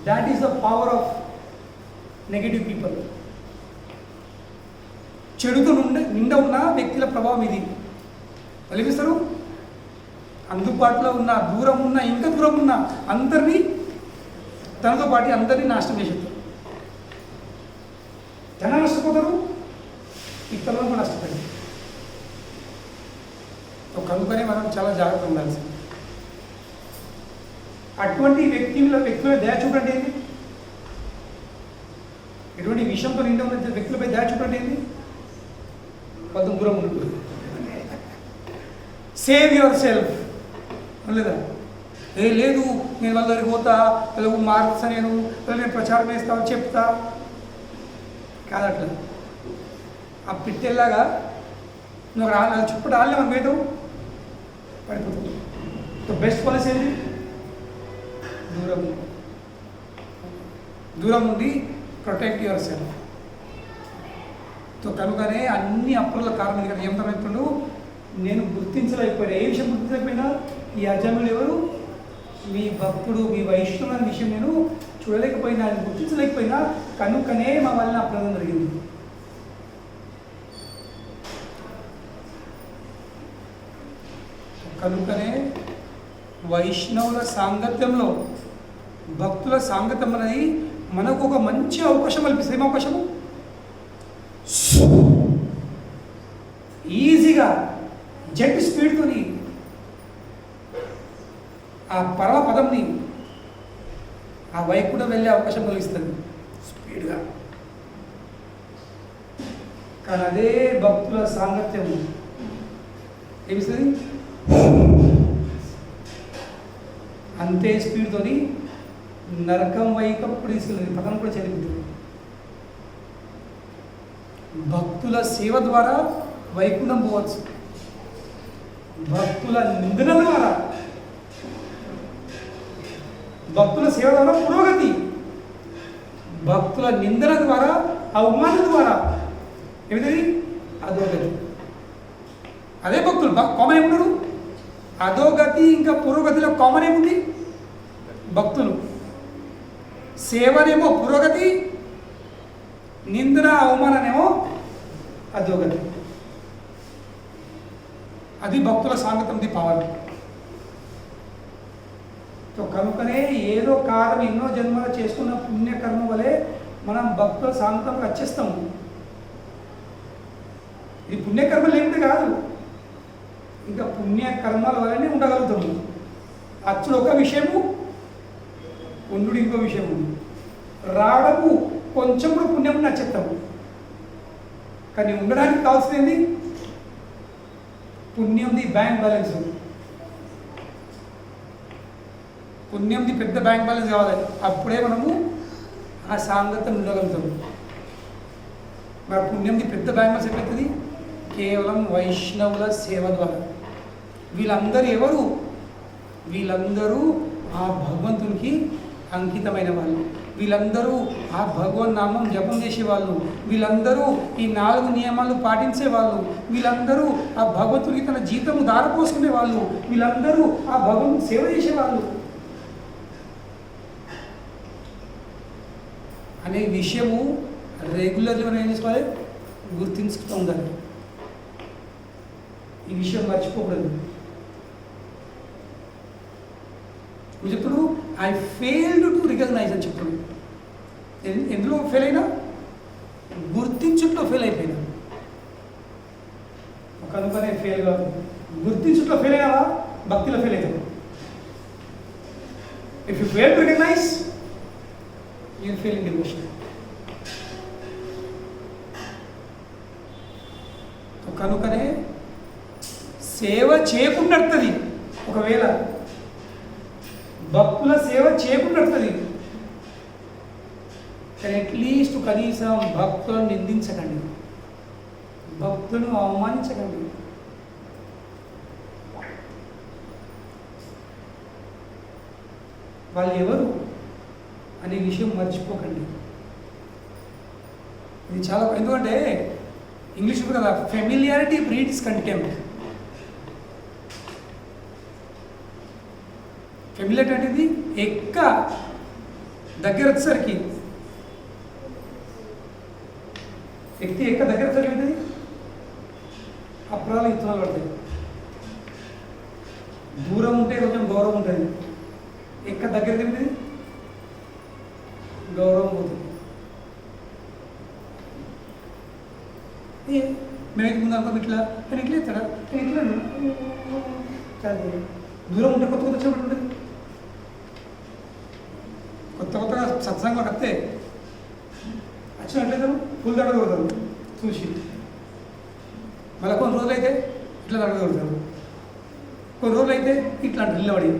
That is the power of negative people. చెడుతో నిండా ఉన్న వ్యక్తుల ప్రభావం ఇది. వాళ్ళు ఏమిస్తారు, అందుబాటులో ఉన్న, దూరం ఉన్న, ఇంకా దూరం ఉన్న అందరినీ తనతో పాటు అందరినీ నాశనం చేసేస్తారు. జనాలు నష్టపోతారు, ఇతరులను కూడా నష్టపోయారు. కనుకనే మనం చాలా జాగ్రత్తగా ఉండాల్సింది. అటువంటి వ్యక్తుల దయ చూడండి ఏంటి, ఎటువంటి విషయంతో నిండా ఉన్న వ్యక్తులపై దయ చూడండి ఏంటి, కొంత దూరం ఉంటుంది. సేవ్ యువర్ సెల్ఫ్ లేదా, లేదు నేను వాళ్ళ దగ్గరికి పోతా, లేదా మార్క్స్ నేను ప్రచారం చేస్తా చెప్తా కాదు. అట్లా ఆ పిట్టెల్లాగా నువ్వు చుట్టూ రాలే మనం వేయటం పడిపోతుంది. సో బెస్ట్ పాలసీ ఏంటి, దూరం ఉండి ప్రొటెక్ట్ యువర్ సెల్ఫ్. సో కనుకనే అన్ని అప్పుల కారణం ఇక్కడ ఏమవుతుండు, నేను గుర్తించలేకపోయినా. ఏ విషయం గుర్తించలేకపోయినా, ఈ అజముడు ఎవరు, మీ భక్తుడు, మీ వైష్ణవు అనే విషయం నేను చూడలేకపోయినా, గుర్తించలేకపోయినా, కనుకనే మా వల్ల అప్రదం జరిగింది. కనుకనే వైష్ణవుల సాంగత్యంలో, భక్తుల సాంగత్యం అనేది మనకు ఒక మంచి అవకాశం కల్పిస్తుంది. ఏం అవకాశము, ఈజీగా జెట్ స్పీడ్తోని ఆ పరమపదంని ఆ వైపున వెళ్ళే అవకాశం కలిగిస్తుంది స్పీడ్గా. కానీ అదే భక్తుల సాంగత్యం ఏమిస్తుంది, అంతే స్పీడ్తోని నరకం వైకప్పుడు తీసుకెళ్ళింది, పదం కూడా చెల్లిపోతుంది. భక్తుల సేవ ద్వారా వైకుంఠం పోవచ్చు, భక్తుల నిందన ద్వారా, భక్తుల సేవ ద్వారా పురోగతి, భక్తుల నిందన ద్వారా అవమానం ద్వారా ఏమిటది అధోగతి. అదే భక్తులు కామన్ ఏమున్నారు, అధోగతి ఇంకా పురోగతిలో కామన్ ఏముంది, భక్తులు. సేవనేమో పురోగతి, నిందన అవమాననేమో అధోగతి. అది భక్తుల సాంగత్యం పవర్. సో కనుకనే ఏదో కారణం ఎన్నో జన్మలు చేసుకున్న పుణ్యకర్మ వలె మనం భక్తుల సాంగత్యంకి వచ్చేస్తాము. ఇది పుణ్యకర్మలు ఏమిటి కాదు, ఇంకా పుణ్యకర్మల వల్లనే ఉండగలుగుతాము. అచ్చుడు ఒక విషయము, ఉండు ఇంకో విషయము. రావడము కొంచెం కూడా పుణ్యం నచ్చేస్తాము, కానీ ఉండడానికి కావాల్సింది పుణ్యంది బ్యాంక్ బ్యాలెన్స్. పుణ్యంది పెద్ద బ్యాంక్ బ్యాలెన్స్ కావాలి, అప్పుడే మనము ఆ సాంగత్యం ఉండగలుగుతాము. మరి పుణ్యంది పెద్ద బ్యాంక్ బ్యాలెన్స్ ఎట్లవుతుంది? కేవలం వైష్ణవుల సేవ ద్వారా. వీళ్ళందరూ ఎవరు? వీళ్ళందరూ ఆ భగవంతునికి అంకితమైన వాళ్ళు, వీళ్ళందరూ ఆ భగవన్ నామం జపం చేసేవాళ్ళు, వీళ్ళందరూ ఈ 4 నియమాలు పాటించే వాళ్ళు, వీళ్ళందరూ ఆ భగవంతుడికి తన జీవితం దారపోసుకునే వాళ్ళు, వీళ్ళందరూ ఆ భగవంతుని సేవ చేసేవాళ్ళు అనే విషయము రెగ్యులర్లీ మనం ఏం చేసుకోవాలి? గుర్తించుతూ ఉండాలి. ఈ విషయం మర్చిపోకూడదు. నువ్వు చెప్పుడు ఐ ఫెయిల్డ్ టు రికగ్నైజ్ అని చెప్పుడు. ఎందులో ఫెయిల్ అయినా? గుర్తించుట్లో ఫెయిల్ అయిపోయినా. కనుకనే ఫెయిల్ కాదు, గుర్తించుట్లో ఫెయిల్ అయినావా భక్తిలో ఫెయిల్ అవుతావు. If you fail to recognize your fail in devotion. కనుకనే సేవ చేయకుండా నడుతుంది. ఒకవేళ భక్తుల సేవ చేయకుండా నడుతుంది, కానీ అట్లీస్ట్ కనీసం భక్తులను నిందించకండి, భక్తులను అవమానించకండి. వాళ్ళు ఎవరు అనే విషయం మర్చిపోకండి. ఇది చాలా, ఎందుకంటే ఇంగ్లీష్ కదా, ఫెమిలియారిటీ బ్రీడ్స్ కంటెంప్ట్. ఫెమిలియారిటీ అనేది దగ్గర వచ్చేసరికి, వ్యక్తి దగ్గర వచ్చేసరికి ఏంటది? అప్రాలు ఇత్తనాలు పడతాయి. దూరం ఉంటే కొంచెం గౌరవం ఉంటుంది, దగ్గర తింటుంది గౌరవం పోతుంది. మేమైతే ముందు అనుకో ఇట్లా, నేను ఇట్లా ఇస్తాడా, నేను ఇట్లా దూరం ఉంటే కొత్త వచ్చినప్పుడు ఉంటుంది. కొత్తగా సత్సంగం వస్తే వచ్చినట్లయితే ఫుల్ దండ కొడతారు చూసి, మళ్ళీ కొన్ని రోజులు అయితే ఇట్లా దండ కొడతారు, కొన్ని రోజులు అయితే ఇట్లా అంటారు నిలబడి,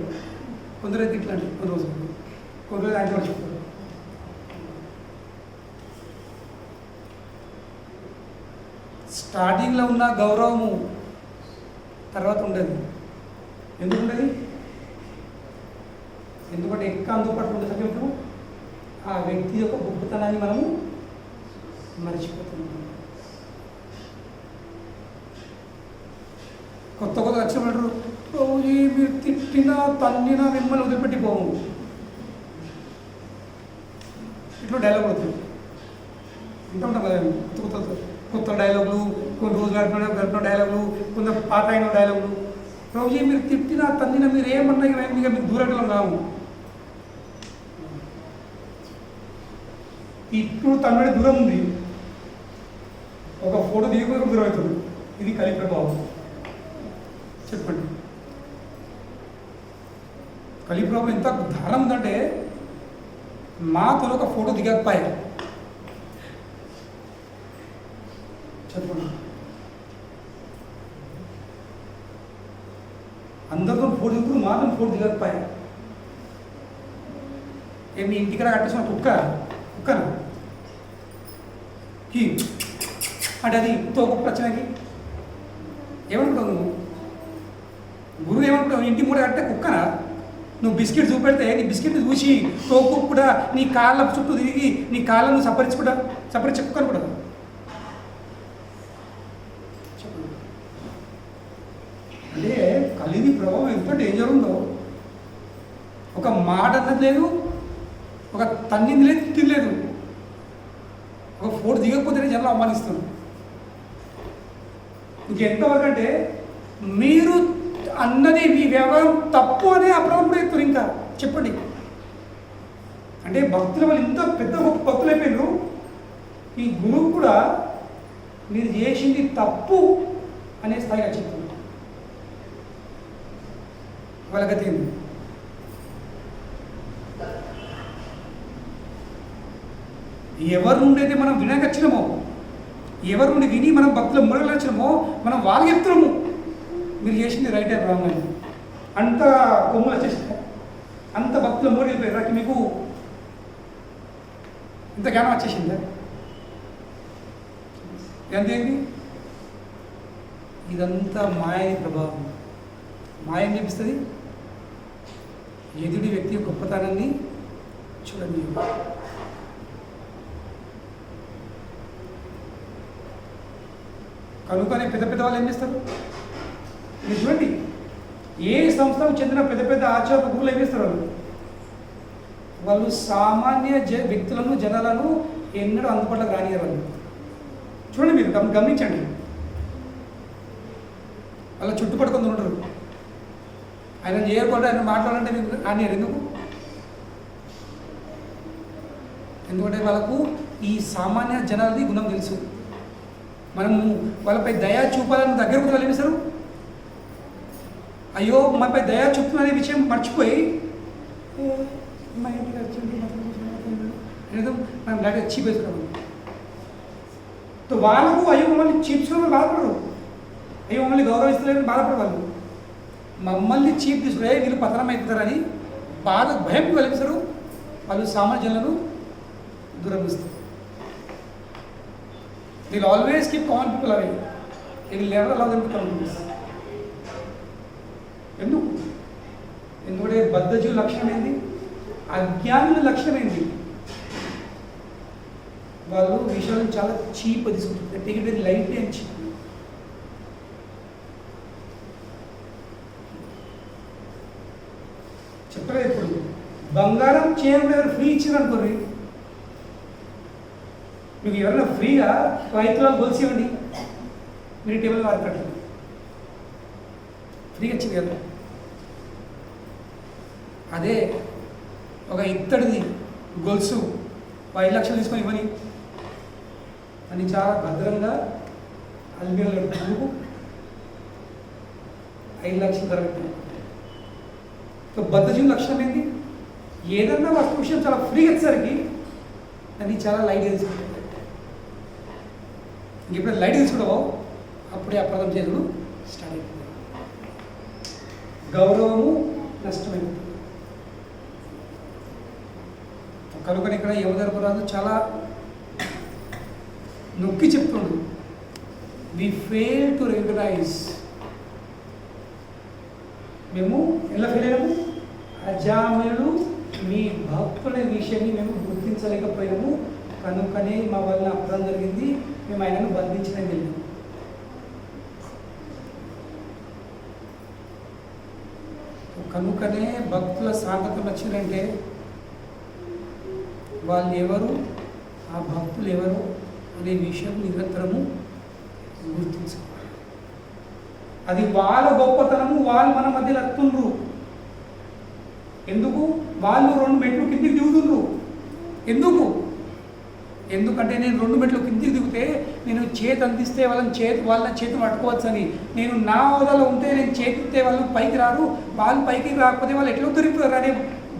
కొందరు అయితే ఇట్లా అంటారు, కొన్ని రోజులు ఆయన కూడా చెప్తారు. స్టార్టింగ్లో ఉన్న గౌరవము తర్వాత ఉండదు. ఎందుకు ఉండదు? ఎందుకంటే అందుబాటులో ఉండే సమయంలో ఆ వ్యక్తి యొక్క గొప్పతనాన్ని మనము మర్చిపోతున్నాం. కొత్త వచ్చినప్పుడు మీరు తిట్టినా తన్నినా మిమ్మల్ని వదిలిపెట్టి పోము, ఇట్లా డైలాగ్ అవుతుంది. ఇంత ఉంటాం కదా కొత్త డైలాగులు, కొన్ని రోజులు గడిపిన డైలాగులు, కొంత పాత అయిన డైలాగులు. ప్రభుజీ మీరు తిట్టినా తన్నినా మీరు ఏమన్నా ఇక మీకు దూరంలో కావు. ఇప్పుడు తన్నుడి దూరం ఉంది, ఒక ఫోటో దిగిపోయి దూరం అవుతుంది. ఇది కలి ప్రభావం. చెప్పండి, కలి ప్రభావం ఎంత దారుణం ఉందంటే, మాతో ఒక ఫోటో దిగకపోయా. చెప్పండి, అందరితో ఫోటో దిగుతుంది, మాతో ఫోటో దిగకపోయా. ఏమి ఇంటికి కట్టేసిన కుక్కనా అంటే అది తోక ప్రశ్నకి ఏమనుకుంటావు నువ్వు? గురువు ఏమనుకుంటావు? ఇంటి మూడ కట్టే కుక్కనా? నువ్వు బిస్కెట్ చూపెడితే నీ బిస్కెట్ చూసి తోకు కూడా నీ కాళ్ళ చుట్టూ తిరిగి నీ కాళ్ళను సపరించుకోను కూడా. అంటే కలిగి ప్రభావం ఎంత డేంజర్ ఉందో. ఒక మాట అన్నది లేదు, ఒక తన్నింది లేదు, తిట్టింది లేదు. ఒక ఫోటో దిగకపోతేనే జనం అవమానిస్తుంది. ఇంకెంతవరకు అంటే మీరు అన్నది మీ వ్యవహారం తప్పు అనే అప్రమత్తం అవుతారు. ఇంకా చెప్పండి, అంటే భక్తుల వాళ్ళు ఇంత పెద్ద భక్తులు అయిపోయారు. ఈ గురువు కూడా మీరు చేసింది తప్పు అనే స్థాయిగా చెప్తున్నారు. వాళ్ళ గతి ఏంది? ఎవరి నుండి అయితే మనం వినగచ్చినామో, ఎవరి నుండి విని మనం భక్తులు మురగలచ్చినామో, మనం వాళ్ళకి చెప్తున్నాము మీరు చేసింది రైట్ అండ్ రాంగ్ అని. అంత కొమ్ములు వచ్చేస్తాయి, అంత భక్తులు మోడీ వెళ్ళిపోయారు. మీకు ఇంత జ్ఞానం వచ్చేసిందా? ఎంతేంటి? ఇదంతా మాయని ప్రభావం. మాయ ఏం చూపిస్తుంది? ఎదుటి వ్యక్తి గొప్పతనాన్ని చూడండి. కనుకనే పెద్ద పెద్ద వాళ్ళు ఏం చేస్తారు? మీరు చూడండి, ఏ సంస్థకు చెందిన పెద్ద పెద్ద ఆచార్య గురువులు ఏం చేస్తారు? వాళ్ళు సామాన్య వ్యక్తులను, జనాలను ఎన్నడూ అందుబాటులోకి రానియరు వాళ్ళు. చూడండి, మీరు గమనించండి. వాళ్ళ చుట్టుపక్కల కొందరు ఉంటారు, ఆయన చేయకుండా ఆయన మాట్లాడాలంటే మీకు రానియరు. ఎందుకంటే వాళ్ళకు ఈ సామాన్య జనాలది గుణం తెలుసు. మనము వాళ్ళపై దయా చూపాలని దగ్గర కూడా ఏమిస్తారు? అయ్యో మనపై దయా చూపుతున్న విషయం మర్చిపోయి మా ఇంటికి వచ్చింది మనం డైరెక్ట్ చీప్ వేసుకున్నాము. వాళ్ళకు అయ్యో మమ్మల్ని చీప్స్లో బాధపడరు, అయ్యో మమ్మల్ని గౌరవిస్తలేదని బాధపడరు. వాళ్ళు మమ్మల్ని చీప్ తీసుకునే వీళ్ళు పతనం అవుతారని భయం కలిగిస్తారు. వాళ్ళు సామాన్యులను దూరం ఇస్తారు. They'll always keep common people away. They will never allow them to come to us. ఎందుకంటే బద్ధజీవుల లక్షణం ఏంటి? అజ్ఞానుల లక్షణం ఏంటి? వాళ్ళు విషయాలను చాలా చీప్ తీసుకుంటారు. Take it very lightly and cheap. చెప్పలేదు ఇప్పుడు బంగారం చేయడం ఎవరు ఫ్రీ ఇచ్చారు అనుకోండి, మీకు ఎవరైనా ఫ్రీగా 5 తులాలు గొలుసు ఇవ్వండి, మీరు టేబుల్ వారికి పెట్టండి, ఫ్రీగా ఇచ్చింది కదా. అదే ఒక ఇత్తడిది గొలుసు 5 లక్షలు తీసుకొని ఇవ్వని అని చాలా భద్రంగా అల్మీరాలో పెట్టుకు 5 లక్షలు ధర పెట్టిన. బద్ధజీవుల లక్షణం ఏంటి? ఏదన్నా వస్తు విషయం చాలా ఫ్రీగా వచ్చేసరికి అది చాలా లైట్గా తీసుకుంటాం. ఇంకెప్పుడైనా లైట్ తీసుకుంటావో అప్పుడే అప్రదం చేసుడు స్టార్ట్ అయిపోతుంది. గౌరవము నష్టమైపోతుంది. కనుక ఇక్కడ యమధర్మరాజు చాలా నొక్కి చెప్తుండు, వి ఫెయిల్ టు రికగ్నైజ్. మేము ఎలా ఫెయిల్ అయ్యాము? అజామినుడు మీ భక్తుల విషయాన్ని మేము గుర్తించలేకపోయాము, కనుకనే మా వల్ల అపరాధం జరిగింది, మేము ఆయనను బంధించడం జరిగింది. కనుకనే భక్తుల సాంగత్యం వచ్చిందంటే వాళ్ళు ఎవరు, ఆ భక్తులు ఎవరు అనే విషయం నిరంతరము గుర్తించాలి. అది వాళ్ళ గొప్పతనము, వాళ్ళు మన మధ్యలో వస్తుండ్రు. ఎందుకు? వాళ్ళు 2 మెట్లు కిందికి దిగుతుండ్రు. ఎందుకంటే నేను 2 మెట్లు కిందికి దిగితే నేను చేతి అందిస్తే వాళ్ళ చేతి పట్టుకోవచ్చని, నేను నా హోదాలో ఉంటే నేను చేతిస్తే వాళ్ళు పైకి రారు, వాళ్ళు పైకి రాకపోతే వాళ్ళు ఎట్లా దొరికిపోయారు అనే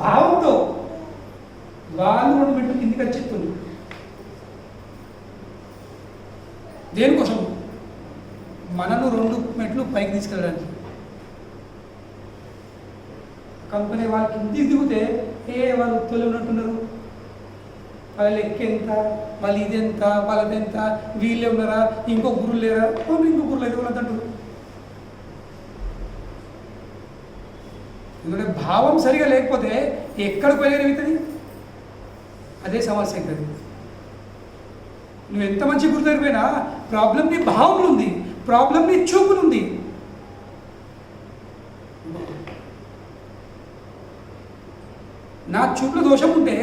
భావంతో వాళ్ళు 2 మెట్లు కిందికి వచ్చేస్తుంది. దేనికోసం? మనను 2 మెట్లు పైకి తీసుకెళ్ళడానికి. కంపెనీ వాళ్ళు కిందికి దిగితే వాళ్ళు తొలి ఉన్నట్టున్నారు, వాళ్ళ లెక్క ఎంత, వాళ్ళు ఇది ఎంత, వాళ్ళది ఎంత, వీళ్ళే ఉన్నారా, ఇంకో గురువు లేరా, ఇంకో గురువు లేదు వాళ్ళంటారు. ఎందుకంటే భావం సరిగా లేకపోతే ఎక్కడికి వెళ్ళగలుగుతుంది? అదే సమస్య అవుతుంది. నువ్వు ఎంత మంచి గురి దగ్గరిపోయినా ప్రాబ్లం నీ భావంలో ఉంది, ప్రాబ్లం నీ చూపులు ఉంది. నా చూపులో దోషం ఉంటే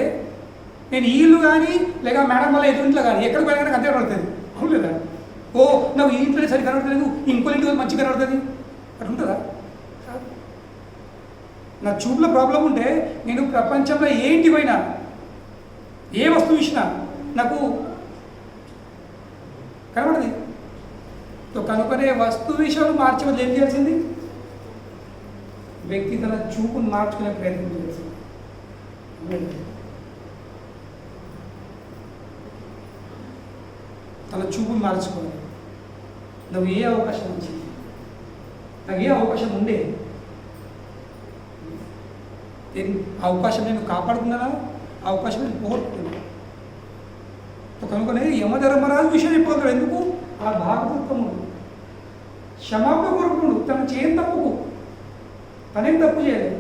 నేను ఈ ఇల్లు కానీ లేక మేడం వల్ల ఎదురింట్లో కానీ ఎక్కడికి వెళ్ళగానే అంతే కనబడుతుంది. అవును లేదా? ఓ నాకు ఈ ఇంట్లో సరి కనబడలేదు, ఇంకో ఇంటి మంచిగా కనబడుతుంది, అట్లా ఉంటుందా? నా చూపులో ప్రాబ్లం ఉంటే నేను ప్రపంచంలో ఏ ఇంటి పోయినా, ఏ వస్తువు ఇచ్చినా నాకు కనబడది. కనుకనే వస్తువు విషయాలు మార్చే ఏం చేయాల్సింది? వ్యక్తి తన చూపును మార్చుకునే ప్రయత్నం చేయాల్సింది. తన చూపును మార్చుకోవాలి. నాకు ఏ అవకాశం వచ్చింది, నాకు ఏ అవకాశం ఉండే అవకాశం నేను కాపాడుకున్నానా, అవకాశం నేను పోగొట్టుకున్నాను. కనుకనే యమధర్మరాజు విషయం చెప్పగలరు. ఎందుకు? ఆ భాగవతముడు క్షమాపణ కోరుకున్నాడు. తను చేయని తప్పుకు తనేం తప్పు చేయలేదు.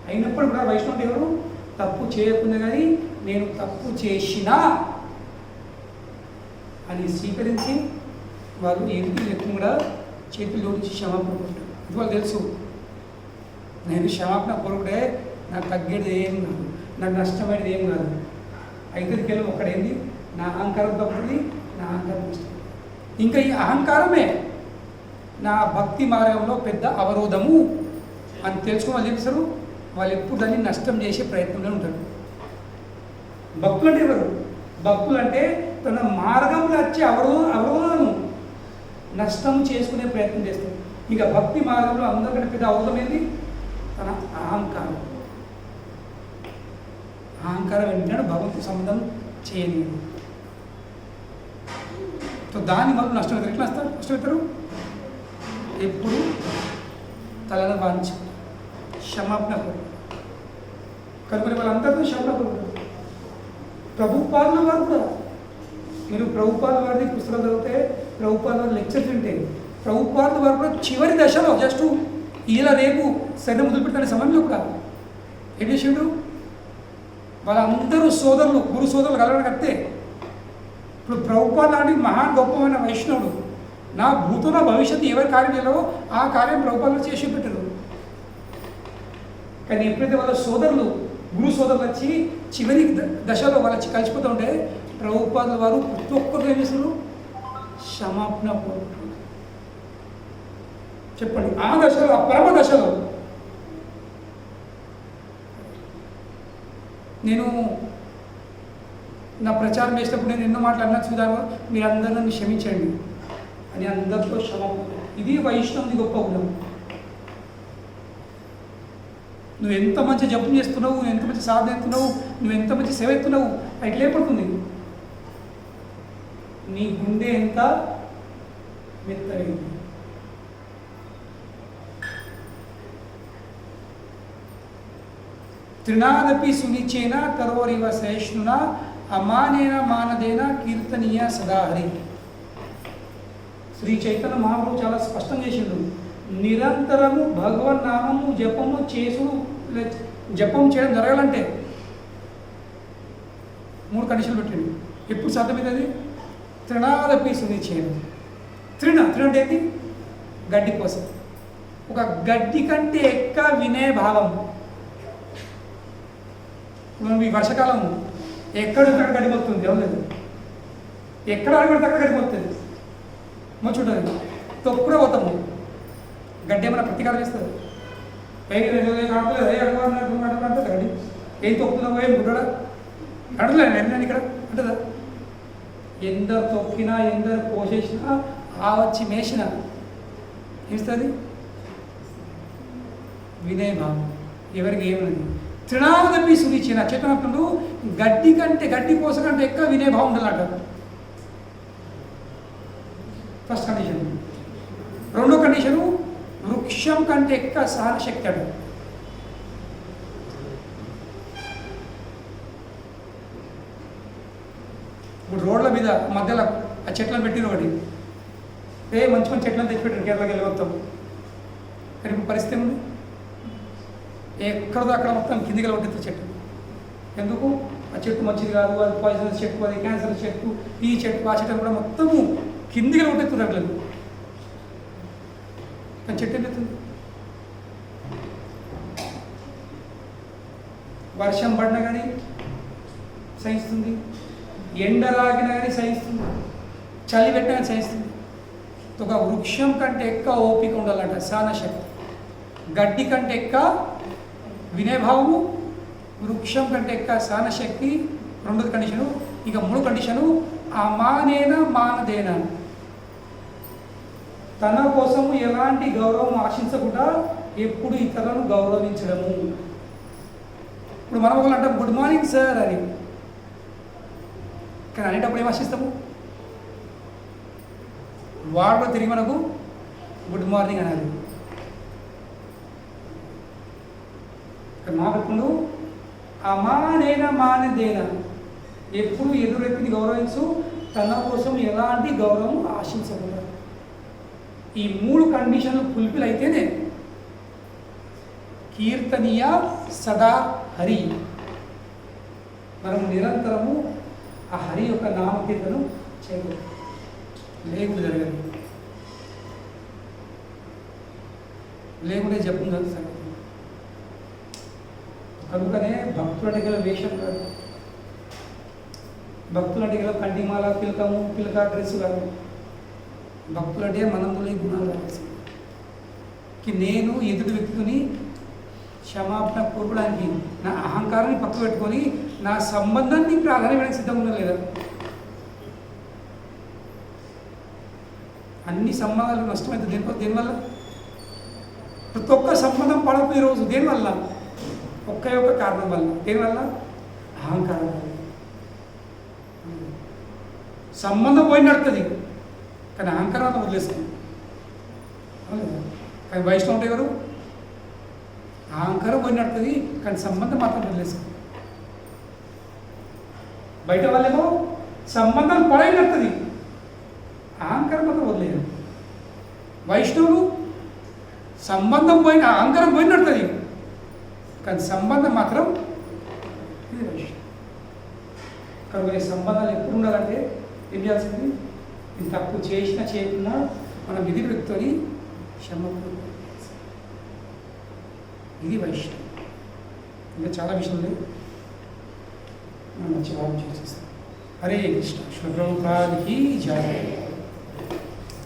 అయినప్పుడు కూడా వైష్ణవుడు ఎవరు తప్పు చేయకుండా కానీ నేను తప్పు చేసినా అని స్వీకరించి వారు ఎదుటి వ్యక్తిని కూడా చేతులు జోడించి క్షమాపణ కోరుకుంటారు. ఇది వాళ్ళు తెలుసు, నేను క్షమాపణ కోరుకుంటే నాకు తగ్గేది ఏం కాదు, నాకు నష్టమైనది ఏం కాదు. ఐదుకి వెళ్ళి ఒక్కడేంది నా అహంకారం తప్పుతుంది, నా అహంకారం నష్టం. ఇంకా ఈ అహంకారమే నా భక్తి మార్గంలో పెద్ద అవరోధము అని తెలుసుకుని వాళ్ళు చెప్తారు. వాళ్ళు ఎప్పుడు దాన్ని నష్టం చేసే ప్రయత్నంలో ఉంటారు. భక్తులు అంటే ఎవరు? భక్తులు అంటే తన మార్గంలో వచ్చే అవరోధాలను నష్టం చేసుకునే ప్రయత్నం చేస్తారు. ఇక భక్తి మార్గంలో అందరికంటే పెద్ద అవరోధం ఏంది? తన అహంకారం. అహంకారం ఏంటంటే భగవంతుడి సంబంధం చేయని. సో దాని వల్ల నష్టం అవుతారు. ఎట్లా నష్టమవుతారు? ఎప్పుడు తలను వాంచి క్షమాపణ కోరు. కనుక వాళ్ళందరితో క్షమాపణ కోరు. ప్రభుపాదుల వారు కూడా, మీరు ప్రభుపాదుల వారిది పుస్తకాలు చదివితే, ప్రభుపాదుల వారి లెక్చర్స్ వింటే, ప్రభుపాదుల వారు కూడా చివరి దశలో జస్ట్ ఇలా రేపు శరీరం మొదలుపెట్టిన సమయంలో కూడా ఏం చేసిండు? వాళ్ళందరూ సోదరులు, గురు సోదరులు కలవడం కడితే, ఇప్పుడు ప్రభుపాద లాంటి మహాన్ గొప్పమైన వైష్ణవుడు నా భూతున్న భవిష్యత్తు ఎవరి కార్యం చేయాలో ఆ కార్యం ప్రభుపాదలు చేసి పెట్టరు. కానీ ఎప్పుడైతే వాళ్ళ సోదరులు, గురు సోదరులు వచ్చి చివరి దశలో వాళ్ళు వచ్చి కలిసిపోతూ ఉంటే ప్రభుపాదుల వారు ప్రతి ఒక్కరు ఏం చేస్తారు? క్షమాపణ కోరుకుంటారు. చెప్పండి, ఆ దశలో, ఆ పరమ దశలో నేను నా ప్రచారం చేసినప్పుడు నేను ఎన్నో మాటలు అన్నా చూద్దామా, మీరు అందరూ నన్ను క్షమించండి అని అందరితో క్షమాపణ. ఇది వైష్ణవుని గొప్ప గుణం. నువ్వు ఎంత మంచి జపం చేస్తున్నావు, నువ్వు ఎంత మంచి సాధన ఎత్తున్నావు, నువ్వు ఎంత మంచి సేవ ఎత్తున్నావు, అట్లా ఏర్పడుతుంది. నీ గుండె ఎంత మెత్తగైంది. త్రినాదపి సునిచేన కరోరివ సహిష్ణున అమానేన మానదేన కీర్తనీయ సదాహరి. శ్రీ చైతన్య మహాప్రభు చాలా స్పష్టం చేసిండు. నిరంతరము భగవన్నామము జపము చేసుడు, జపం చేయడం జరగాలంటే 3 కండిషన్లు పెట్టండి. ఎప్పుడు సాధ్యమైంది? త్రినాదపి సునిచేన. తృణ అంటే ఏంటి? గడ్డి కోసం. ఒక గడ్డి కంటే ఎక్కువ వినే భావం. మనం ఈ వర్షాకాలము ఎక్కడిక్కడ గడిపోతుంది, ఎవలేదు ఎక్కడ అడగడితే అక్కడ గడిపోతుంది. చూడండి, తొక్కుడే పోతాము. గడ్డి ఏమైనా ప్రతీకారం చేస్తుంది? కావట్లేదు గడ్డి ఏం తొక్కుతున్నావు, ఏం గుడ్డా అడగలేదు నేను ఇక్కడ అంటదా? ఎందరు తొక్కినా, ఎందరు పోసేసినా, ఆ వచ్చి మేసినా ఏమిస్తుంది? వినయ భావం. ఎవరికి ఏమన్నది? త్రినాదపి సునిచేన. చేతనప్పుడు గడ్డి కంటే, గడ్డి కోస కంటే ఎక్కువ వినయభావం ఉండాలంటారు. First condition. రెండో కండిషను వృక్షం కంటే ఎక్కువ సహనశక్తి అంట. ఇప్పుడు రోడ్ల మీద మధ్యలో ఆ చెట్లను పెట్టిన ఒకటి మంచి మంచి చెట్లను తెచ్చిపెట్టారు కేరళకి వెళ్ళి మొత్తం. కానీ ఇప్పుడు పరిస్థితి ఏముంది? ఎక్కడదో అక్కడ మొత్తం కిందికి కొట్టింది చెట్టు. ఎందుకు? ఆ చెట్టు మంచిది కాదు, అది పాయిజనస్ చెట్టు, అది క్యాన్సర్ చెట్టు, ఈ చెట్టు ఆ చెట్టు కూడా మొత్తము కిందికి కొట్టేస్తున్నట్లేదు. కానీ చెట్టు ఎత్తుంది. వర్షం పడినా కానీ సహిస్తుంది, ఎండ రాగినా కానీ సహిస్తుంది, చలి పెట్టినా కానీ సహిస్తుంది. ఒక వృక్షం కంటే ఎక్కువ ఓపిక ఉండాలంట, సహనశక్తి. గడ్డి కంటే ఎక్కువ వినయభావము, వృక్షం కంటే ఎక్కువ సహనశక్తి. రెండోది కండిషను. ఇక 3 కండిషను అమానేన మానదేన. తన కోసము ఎలాంటి గౌరవం ఆశించకుండా ఎప్పుడు ఇతరులను గౌరవించడము. ఇప్పుడు మనం ఒకళ్ళు అంటాం గుడ్ మార్నింగ్ సార్ అని, కానీ అనేటప్పుడు ఏం ఆశిస్తాము? వాడు తిరిగి మనకు గుడ్ మార్నింగ్ అనాలి. ఇక్కడ మాట్లాడుకుంటూ అమానేన మానదేన, ఎప్పుడు ఎదురు వ్యక్తిని గౌరవించు, తన కోసం ఎలాంటి గౌరవం ఆశించకూడదు. ఈ 3 కండిషన్లు ఫుల్ఫిల్ అయితేనే కీర్తనీయ సదా హరి, మనం నిరంతరము ఆ హరి యొక్క నామకీర్తనం చేయకూడదు, లేకుండా జరగదు, లేకుంటే జపం కాదు సంగతి. కనుకనే భక్తులంటే గల వేషం కాదు, భక్తులంటే గల కంటిమాల పిలక డ్రెస్ కాదు, భక్తులంటే మనందులో గుణాలు రావాల్సింది. నేను ఎదుటి వ్యక్తిని క్షమాపణ కోరడానికి నా అహంకారాన్ని పక్క పెట్టుకొని నా సంబంధాన్ని ప్రాధాన్యమైన సిద్ధంగా ఉన్నా లేదా? అన్ని సంబంధాలు నష్టమైతే దేనివల్ల? ప్రతి ఒక్క సంబంధం పడకు ఈరోజు దేనివల్ల? ఒక్క కారణం వల్ల. దేనివల్ల? అహంకారం వల్ల. సంబంధం పోయి నడుతుంది కానీ అహంకారాన్ని వదిలేస్తుంది. కానీ వైష్ణవం అంటే ఎవరు? అహంకారం పోయి నడుతుంది కానీ సంబంధం మాత్రం వదిలేస్తుంది. బయట వాళ్ళేమో సంబంధం పడై నడుతుంది, అహంకారం మాత్రం వదిలేదు. వైష్ణవులు సంబంధం పోయిన అహంకారం పోయి నడుతుంది కానీ సంబంధం మాత్రం ఇది వైష్ణవం. కనుక ఈ సంబంధాలు ఎప్పుడు ఉండాలంటే ఏం చేయాల్సింది? ఇది తప్పు చేసినా చేయకుండా మనం విధి వ్యక్తిని క్షమాపణ, ఇది వైష్ణవం. ఇంకా చాలా విషయాలు లేవు, మనం మంచి భావం చేసేస్తాం. హరే కృష్ణ. శుభ్రభానికి జయ.